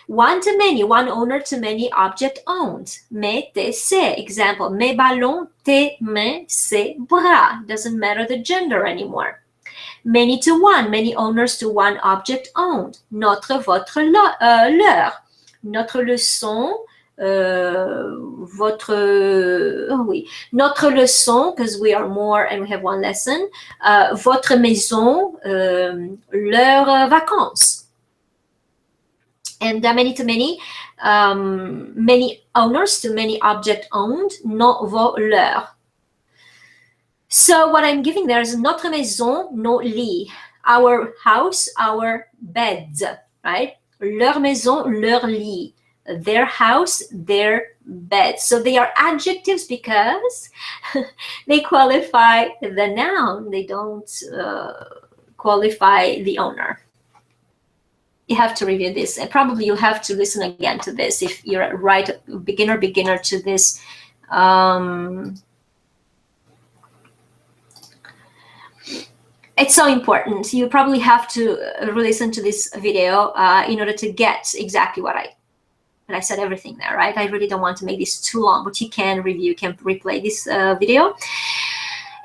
Speaker 1: One to many, one owner to many object owned. Mes, tes, ses. Example, mes ballons, tes mains, ses bras. Doesn't matter the gender anymore. Many to one, many owners to one object owned. Notre, votre, leur. Notre leçon, notre leçon, because we are more and we have one lesson. Votre maison, leurs vacances. And many to many, many owners to many object owned, nos, vos, leurs. So what I'm giving there is notre maison, nos lits, our house, our beds, right? Leur maison, leur lit, their house, their bed. So they are adjectives because they qualify the noun. They don't qualify the owner. You have to review this, and probably you'll have to listen again to this if you're a beginner to this. It's so important. You probably have to listen to this video in order to get exactly what I said, everything there, right? I really don't want to make this too long, but you can review, you can replay this video.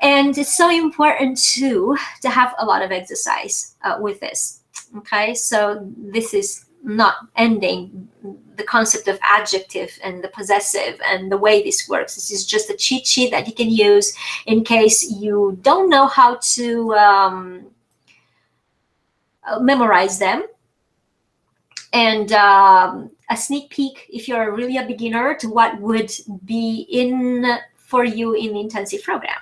Speaker 1: And it's so important too to have a lot of exercise with this. Okay, so this is not ending the concept of adjective and the possessive and the way this works. This is just a cheat sheet that you can use in case you don't know how to memorize them. And a sneak peek, if you're really a beginner, to what would be in for you in the intensive program.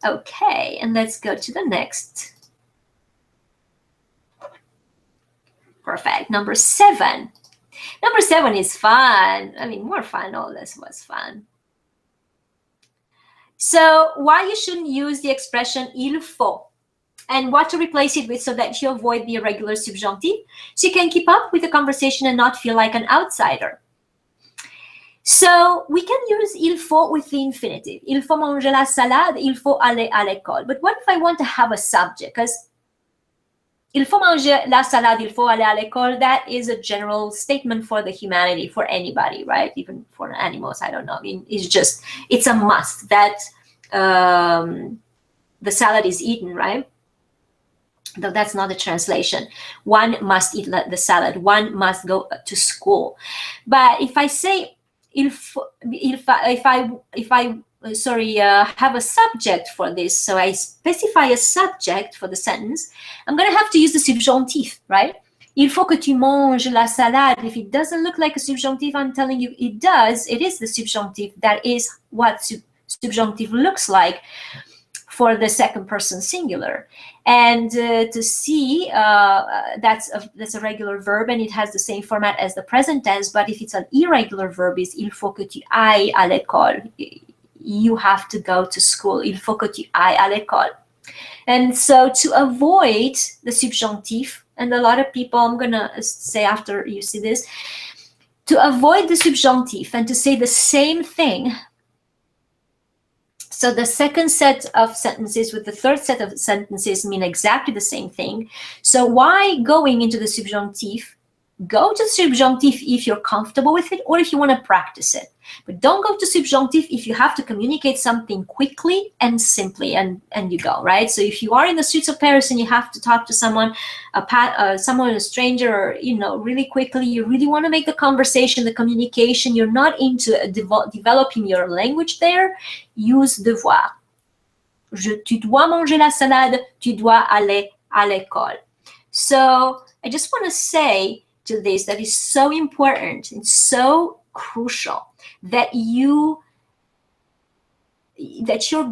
Speaker 1: Okay, and let's go to the next. Perfect. Number 7. Number 7 is fun. I mean, more fun. Oh, this was fun. So why you shouldn't use the expression il faut, and what to replace it with so that you avoid the irregular subjunctive, so you can keep up with the conversation and not feel like an outsider. So we can use il faut with the infinitive. Il faut manger la salade, il faut aller à l'école. But what if I want to have a subject? Because il faut manger la salade, il faut aller à l'école, that is a general statement for the humanity, for anybody, right? Even for animals, I don't know. I mean, it's a must that the salad is eaten, right? Though that's not a translation. One must eat the salad. One must go to school. But if I say, if I have a subject for this, so I specify a subject for the sentence, I'm going to have to use the subjunctif, right? Il faut que tu manges la salade. If it doesn't look like a subjunctive, I'm telling you it does. It is the subjunctive. That is what subjunctive looks like for the second person singular. And to see, that's a regular verb, and it has the same format as the present tense. But if it's an irregular verb, is il faut que tu ailles à l'école. You have to go to school. Il faut que tu ailles à l'école. And so to avoid the subjunctive, and a lot of people, I'm gonna say after you see this, to avoid the subjunctive and to say the same thing. So the second set of sentences with the third set of sentences mean exactly the same thing. So why going into the subjunctive? Go to the subjunctive if you're comfortable with it or if you want to practice it. But don't go to subjunctive if you have to communicate something quickly and simply, and you go, right? So if you are in the streets of Paris and you have to talk to someone, a stranger, or, you know, really quickly, you really want to make the conversation, the communication, you're not into developing your language there, use devoir. Tu dois manger la salade, tu dois aller à l'école. So I just want to say to this that is so important and so crucial that your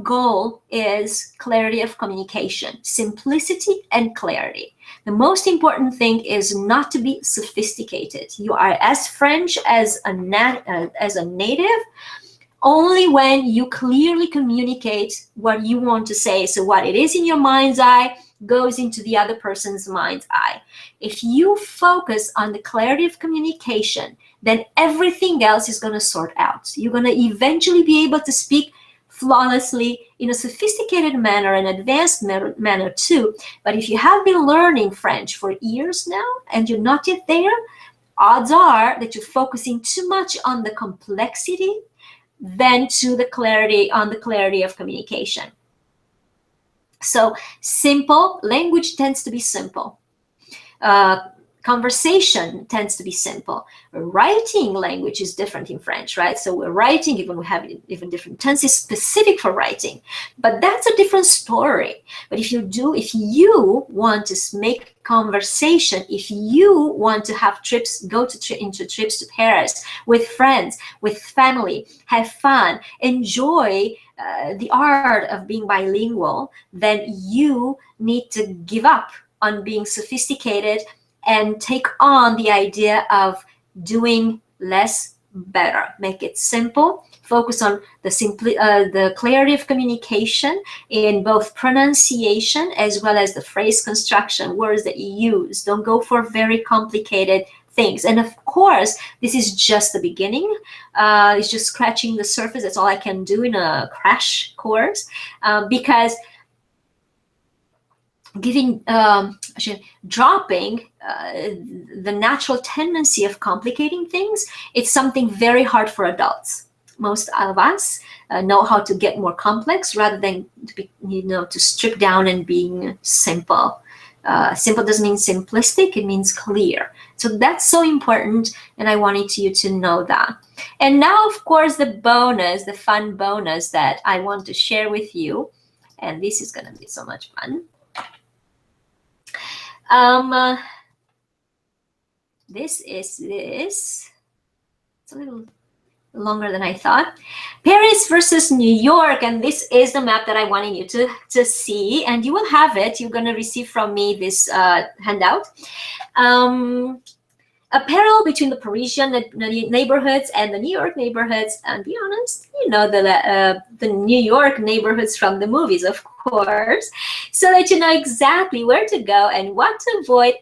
Speaker 1: goal is clarity of communication, simplicity and clarity. The most important thing is not to be sophisticated. You are as French as a native only when you clearly communicate what you want to say. So what it is in your mind's eye goes into the other person's mind's eye. If you focus on the clarity of communication, then everything else is going to sort out. You're going to eventually be able to speak flawlessly in a sophisticated manner, an advanced manner too. But if you have been learning French for years now and you're not yet there, odds are that you're focusing too much on the complexity than to the clarity of communication. So simple language tends to be simple. Conversation tends to be simple. Writing language is different in French, right? So we're writing, even we have even different tenses specific for writing, but that's a different story. But if you want to make conversation, if you want to have trips, into trips to Paris with friends, with family, have fun, enjoy the art of being bilingual, then you need to give up on being sophisticated and take on the idea of doing less better. Make it simple. Focus on the clarity of communication in both pronunciation as well as the phrase construction, words that you use. Don't go for very complicated things. And of course, this is just the beginning. It's just scratching the surface. That's all I can do in a crash course, because dropping the natural tendency of complicating things, it's something very hard for adults. most of us know how to get more complex rather than to be, to strip down and being simple. Simple doesn't mean simplistic, it means clear. So that's so important, and I wanted you to know that. And now, of course, the bonus, the fun bonus that I want to share with you, and this is going to be so much fun. This is this. It's a little longer than I thought. Paris versus New York, and this is the map that I wanted you to see, and you will have it. You're going to receive from me this handout. A parallel between the Parisian neighborhoods and the New York neighborhoods. And be honest, you know the New York neighborhoods from the movies, of course, so that you know exactly where to go and what to avoid,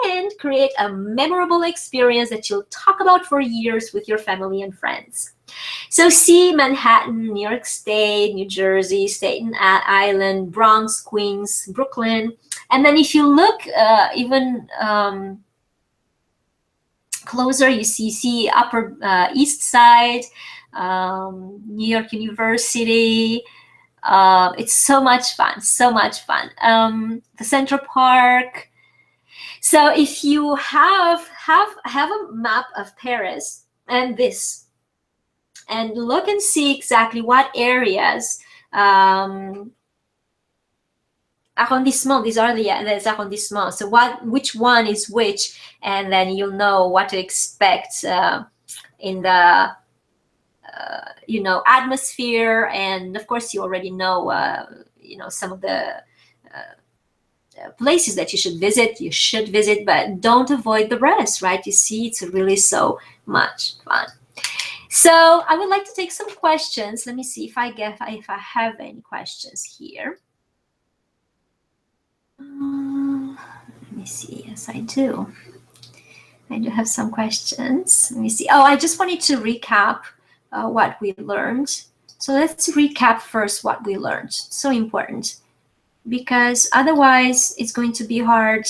Speaker 1: and create a memorable experience that you'll talk about for years with your family and friends. So see Manhattan, New York State, New Jersey, Staten Island, Bronx, Queens, Brooklyn. And then if you look even closer, you see Upper East Side, New York University. It's so much fun, so much fun. The Central Park. So if you have a map of Paris and this, and look and see exactly what areas, arrondissement, these are the arrondissements. So which one is which, and then you'll know what to expect in the atmosphere, and of course you already know some of the places that you should visit, but don't avoid the rest, right? You see, it's really so much fun. So I would like to take some questions. Let me see if I have any questions here. Let me see. Yes, I do. I do have some questions. Let me see. Oh, I just wanted to recap what we learned. So let's recap first what we learned. So important, because otherwise it's going to be hard.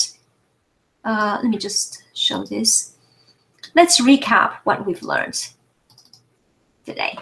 Speaker 1: Let me just show this. Let's recap what we've learned today.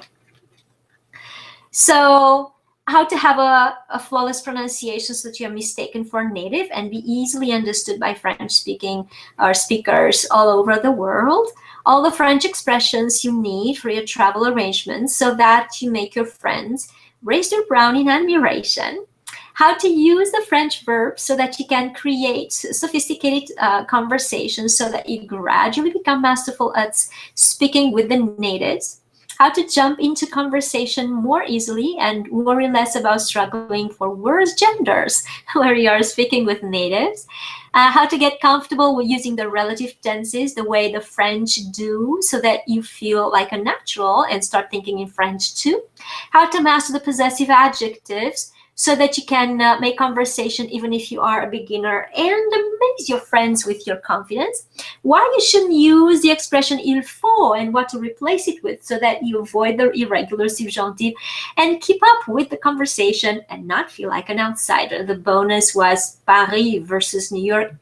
Speaker 1: So how to have a flawless pronunciation so that you are mistaken for native and be easily understood by French-speaking or speakers all over the world. All the French expressions you need for your travel arrangements so that you make your friends raise their brow in admiration. How to use the French verbs so that you can create sophisticated conversations so that you gradually become masterful at speaking with the natives. How to jump into conversation more easily and worry less about struggling for worse genders where you are speaking with natives. How to get comfortable with using the relative tenses the way the French do so that you feel like a natural and start thinking in French too. How to master the possessive adjectives so that you can make conversation even if you are a beginner and amaze your friends with your confidence. Why you shouldn't use the expression il faut and what to replace it with so that you avoid the irregular subjunctive and keep up with the conversation and not feel like an outsider. The bonus was Paris versus New York.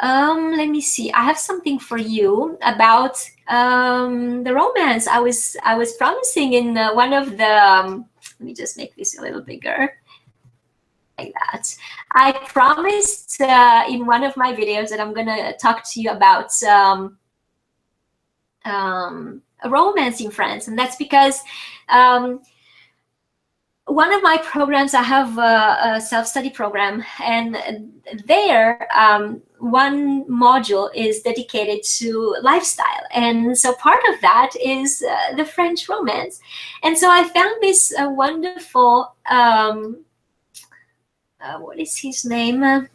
Speaker 1: Let me see. I have something for you about the romance. I was promising in one of the. Let me just make this a little bigger, like that. I promised in one of my videos that I'm gonna talk to you about a romance in France, and that's because. One of my programs, I have a self-study program, and there one module is dedicated to lifestyle. And so part of that is the French romance. And so I found this wonderful, what is his name?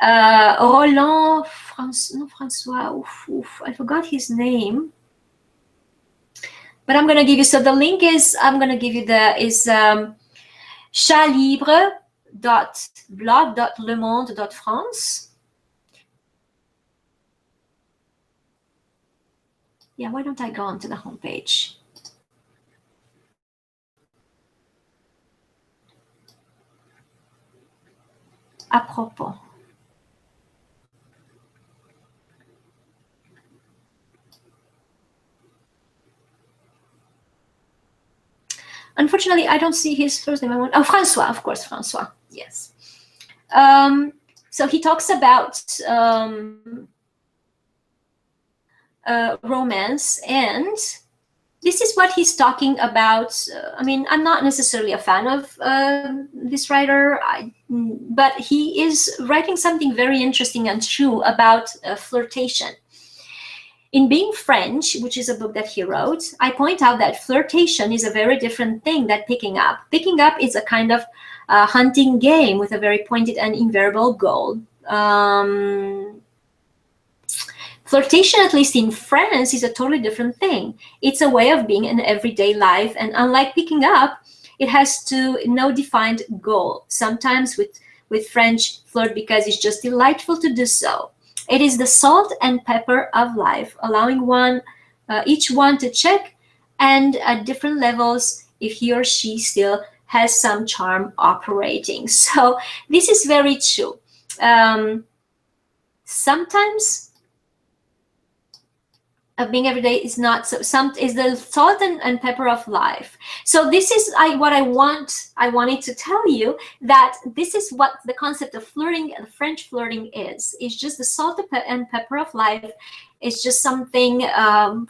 Speaker 1: Roland, Francois, I forgot his name. But I'm going to give you, so the link is, I'm going to give you chatlibre.blog.lemonde.france. Yeah, why don't I go onto the homepage? À propos. unfortunately, I don't see his first name. Oh, François, of course, François. Yes. So he talks about romance, and this is what he's talking about. I mean, I'm not necessarily a fan of this writer, but he is writing something very interesting and true about flirtation. In Being French, which is a book that he wrote, I point out that flirtation is a very different thing than picking up. Picking up is a kind of hunting game with a very pointed and invariable goal. Flirtation, at least in France, is a totally different thing. It's a way of being in everyday life, and unlike picking up, it has no defined goal. Sometimes with French, flirt because it's just delightful to do so. It is the salt and pepper of life, allowing each one to check, and at different levels, if he or she still has some charm operating. So this is very true. Sometimes being every day is not so. Is the salt and pepper of life. So this is what I wanted to tell you, that this is what the concept of flirting, French flirting is. It's just the salt and pepper of life. It's just something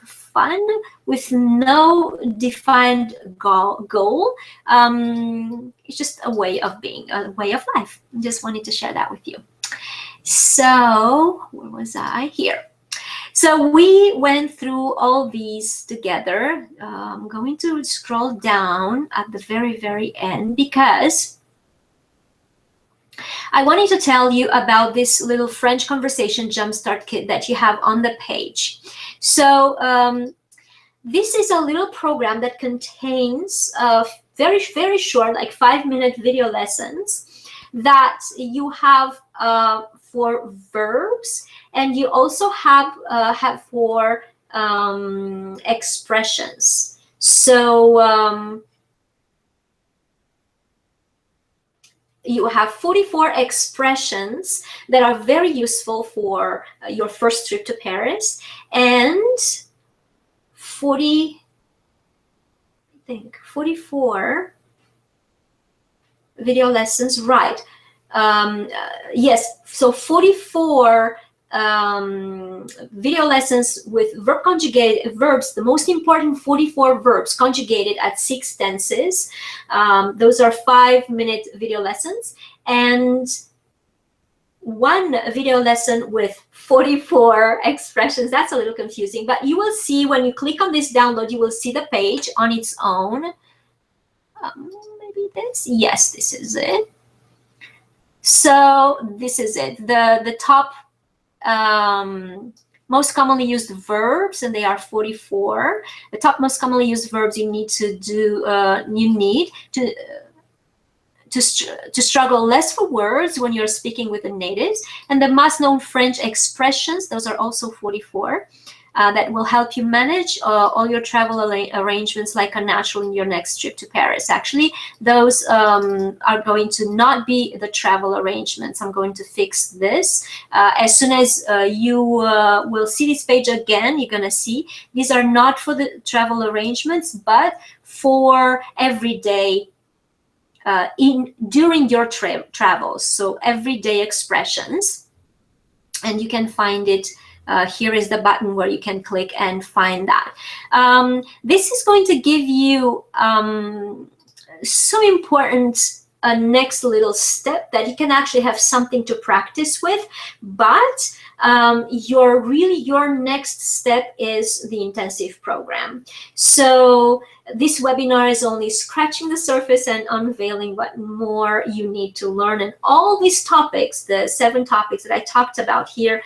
Speaker 1: fun with no defined goal. It's just a way of being, a way of life. Just wanted to share that with you. So where was I? Here. So we went through all these together. I'm going to scroll down at the very, very end, because I wanted to tell you about this little French conversation jumpstart kit that you have on the page. So this is a little program that contains very, very short, like 5-minute video lessons that you have for verbs, and you also have for expressions. So you have 44 expressions that are very useful for your first trip to Paris, and 44 video lessons, right? Yes, so 44 video lessons with verb conjugated verbs, the most important 44 verbs conjugated at 6 tenses. Those are 5-minute video lessons, and 1 video lesson with 44 expressions. That's a little confusing, but you will see when you click on this download, you will see the page on its own. Maybe this? Yes, this is it. So this is it. The top most commonly used verbs, and they are 44. The top most commonly used verbs you need to do. You need to struggle less for words when you're speaking with the natives, and the most known French expressions. Those are also 44. That will help you manage all your travel arrangements like a natural in your next trip to Paris. Actually, those are going to not be the travel arrangements. I'm going to fix this. As soon as you will see this page again, you're going to see these are not for the travel arrangements, but for everyday during your travels. So everyday expressions, and you can find it. Here is the button where you can click and find that. This is going to give you so important next little step that you can actually have something to practice with, but your next step is the intensive program. So this webinar is only scratching the surface and unveiling what more you need to learn, and all these topics, the 7 topics that I talked about here,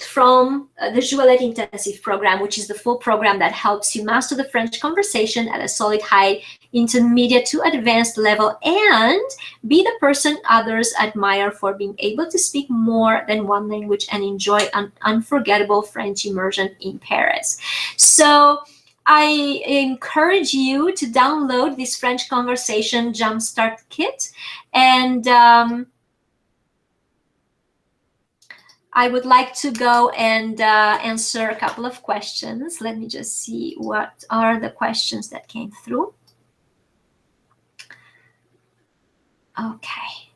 Speaker 1: from the Joualette Intensive Program, which is the full program that helps you master the French conversation at a solid high, intermediate to advanced level, and be the person others admire for being able to speak more than one language and enjoy an unforgettable French immersion in Paris. So I encourage you to download this French Conversation Jumpstart Kit, and I would like to go and answer a couple of questions. Let me just see what are the questions that came through. Okay.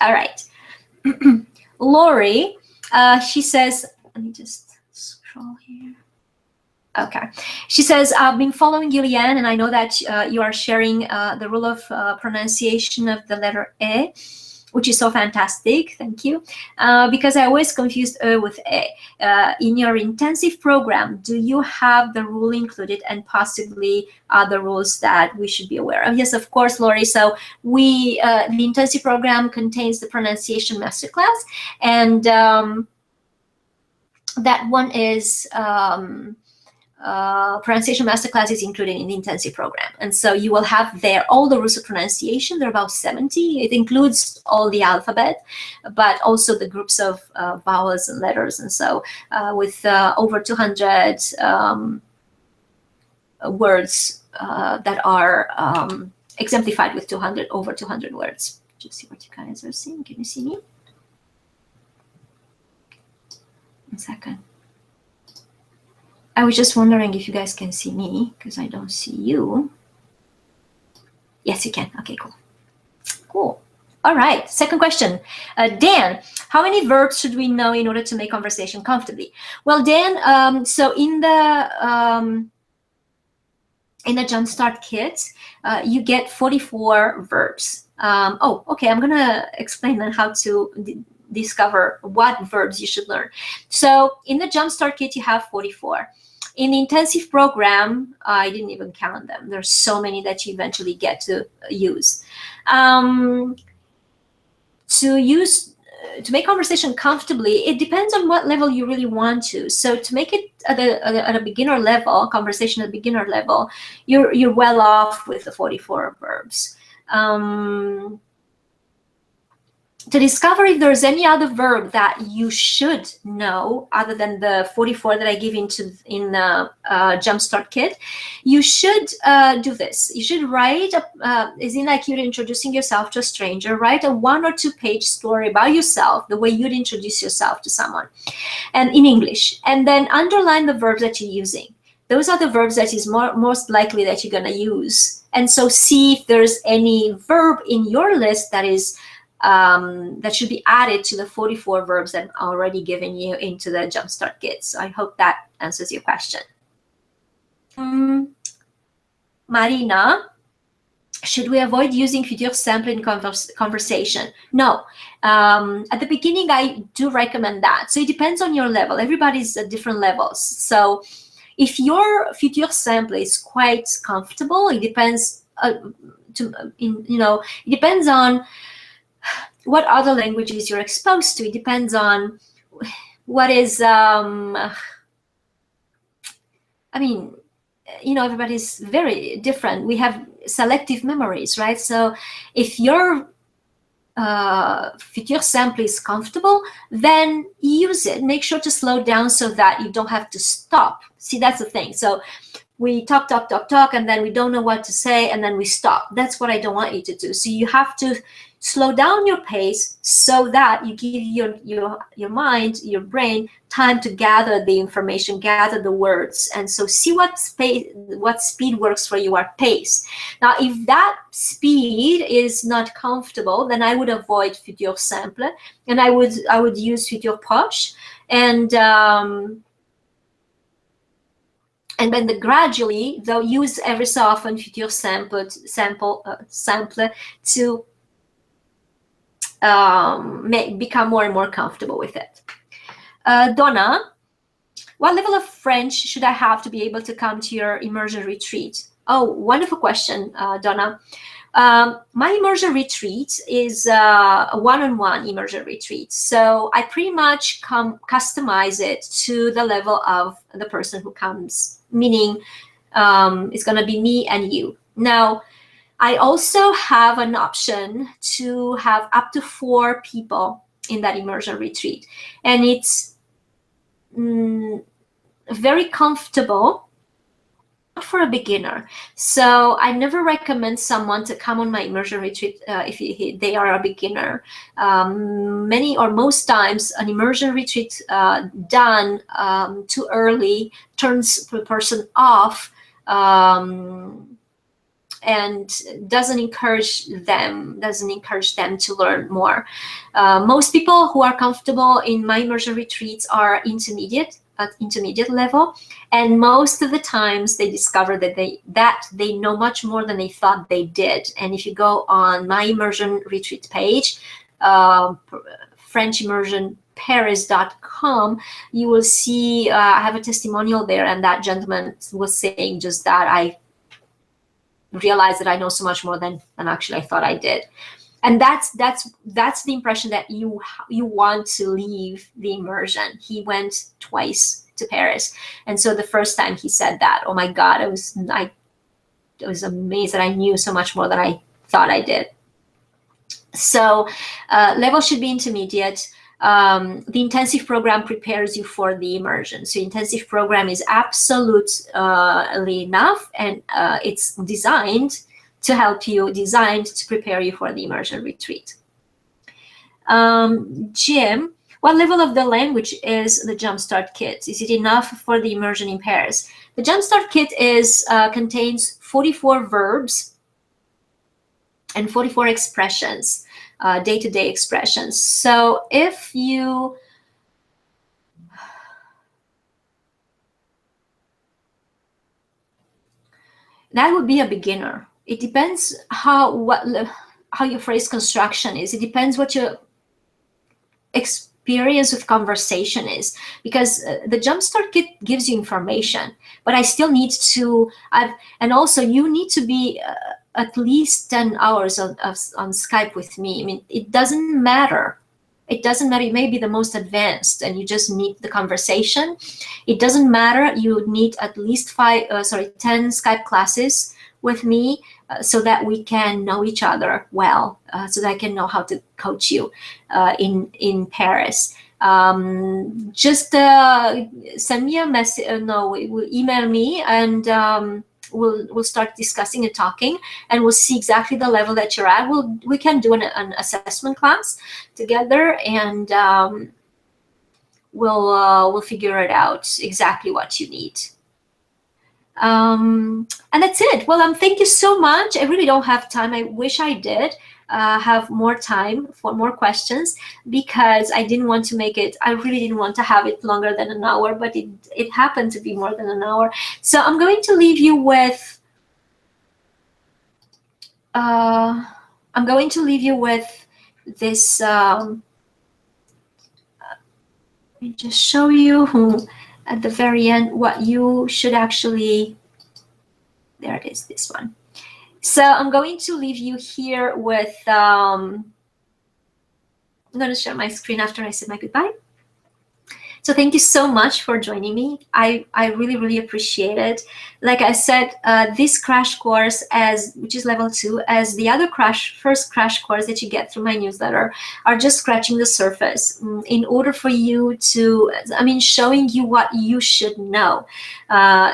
Speaker 1: All right. Lori, she says, let me just scroll here. Okay. She says, I've been following Llyane, and I know that you are sharing the rule of pronunciation of the letter E, which is so fantastic. Thank you. Because I always confused E with E. In your intensive program, do you have the rule included and possibly other rules that we should be aware of? Yes, of course, Lori. So the intensive program contains the pronunciation masterclass, and that one is pronunciation masterclass is included in the intensive program, and so you will have there all the rules of pronunciation. There are about 70. It includes all the alphabet, but also the groups of vowels and letters, and so with over 200 words that are exemplified with over 200 words. Just see what you guys are seeing. Can you see me? 1 second. I was just wondering if you guys can see me, because I don't see you. Yes, you can. Okay, cool. Cool. All right. Second question. Dan, how many verbs should we know in order to make conversation comfortably? Well, Dan, so in the Jumpstart Kit, you get 44 verbs. Oh, okay. I'm going to explain then how to discover what verbs you should learn. So in the Jumpstart Kit, you have 44. In the intensive program, I didn't even count them. There's so many that you eventually get to use. To make conversation comfortably, it depends on what level you really want to. So to make it at a beginner level, conversation at a beginner level, you're well off with the 44 verbs. To discover if there's any other verb that you should know other than the 44 that I give in the Jumpstart Kit, you should do this. You should write, is in like you're introducing yourself to a stranger, write a 1 or 2 page story about yourself, the way you'd introduce yourself to someone, and in English, and then underline the verbs that you're using. Those are the verbs that is most likely that you're going to use. And so see if there's any verb in your list that is that should be added to the 44 verbs that I'm already given you into the Jumpstart Kit. So I hope that answers your question. Marina, should we avoid using future simple in conversation? No. At the beginning, I do recommend that. So it depends on your level. Everybody's at different levels. So if your future simple is quite comfortable, it depends. It depends on what other languages you're exposed to. It depends on what is, I mean, everybody's very different. We have selective memories, right? So if your future sample is comfortable, then use it. Make sure to slow down so that you don't have to stop. See, that's the thing. So we talk, and then we don't know what to say, and then we stop. That's what I don't want you to do. So you have to slow down your pace so that you give your mind, your brain, time to gather the information, gather the words, and so see what speed works for your pace. Now, if that speed is not comfortable, then I would avoid futur simple, and I would use futur proche, and then gradually, they'll use every so often futur simple to become more and more comfortable with it. Donna, what level of French should I have to be able to come to your immersion retreat? Oh, wonderful question, Donna. My immersion retreat is a one-on-one immersion retreat. So I pretty much customize it to the level of the person who comes, meaning it's going to be me and you. Now, I also have an option to have up to 4 people in that immersion retreat. And it's very comfortable for a beginner. So I never recommend someone to come on my immersion retreat if they are a beginner. Many or most times an immersion retreat done too early turns the person off and doesn't encourage them to learn more. Most people who are comfortable in my immersion retreats are intermediate level, and most of the times they discover that they know much more than they thought they did. And if you go on my immersion retreat page, French immersion Paris.com, you will see I have a testimonial there, and that gentleman was saying just that. I realized that I know so much more than actually I thought I did. And that's the impression that you want to leave the immersion. He went twice to Paris, and so the first time he said that, oh my God, I was amazed that I knew so much more than I thought I did. So level should be intermediate. The intensive program prepares you for the immersion. So intensive program is absolutely enough, and it's designed to help you, designed to prepare you for the immersion retreat. Jim, what level of the language is the Jumpstart Kit? Is it enough for the immersion in Paris? The Jumpstart Kit contains 44 verbs and 44 expressions, day-to-day expressions. So if you that would be a beginner. It depends how your phrase construction is. It depends what your experience with conversation is, because the Jumpstart Kit gives you information, but I still need to. And also you need to be at least 10 hours on Skype with me. I mean, it doesn't matter. It doesn't matter. You may be the most advanced and you just need the conversation. It doesn't matter. You need at least 10 Skype classes with me so that we can know each other well, so that I can know how to coach you in Paris. Just send me a message. Email me, and we'll start discussing and talking, and we'll see exactly the level that you're at. We can do an assessment class together, and we'll figure it out exactly what you need. And that's it. Well, thank you so much. I really don't have time. I wish I did have more time for more questions, because I didn't want to make it, I really didn't want to have it longer than an hour, but it happened to be more than an hour. So I'm going to leave you with, this, let me just show you at the very end what you should actually, there it is, this one. So I'm going to leave you here with, I'm going to share my screen after I say my goodbye. So thank you so much for joining me. I really, really appreciate it. Like I said, this crash course, which is level 2, as the other first crash course that you get through my newsletter, are just scratching the surface in order for you to, showing you what you should know,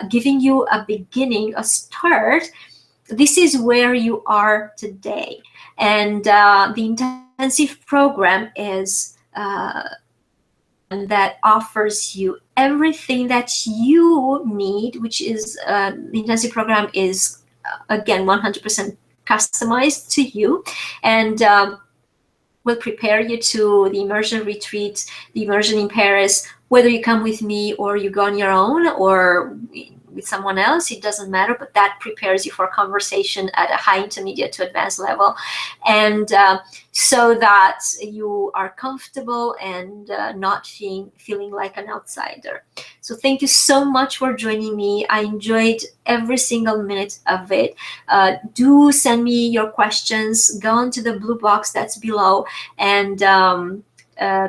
Speaker 1: giving you a beginning, a start. This is where you are today. And the intensive program is that offers you everything that you need, which is the intensive program is, again, 100% customized to you, and will prepare you to the immersion retreat, the immersion in Paris, whether you come with me or you go on your own or with someone else, it doesn't matter, but that prepares you for conversation at a high, intermediate to advanced level, and so that you are comfortable and not feeling like an outsider. So thank you so much for joining me. I enjoyed every single minute of it. Do send me your questions. Go onto the blue box that's below and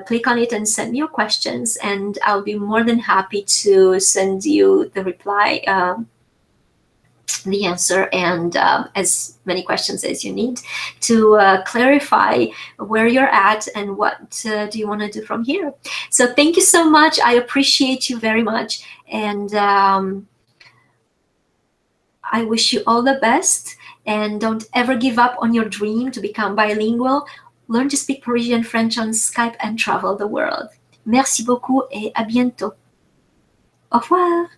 Speaker 1: click on it and send me your questions, and I'll be more than happy to send you the reply, the answer, and as many questions as you need to clarify where you're at and what do you want to do from here. So thank you so much. I appreciate you very much, and I wish you all the best, and don't ever give up on your dream to become bilingual. Learn to speak Parisian French on Skype and travel the world. Merci beaucoup et à bientôt. Au revoir.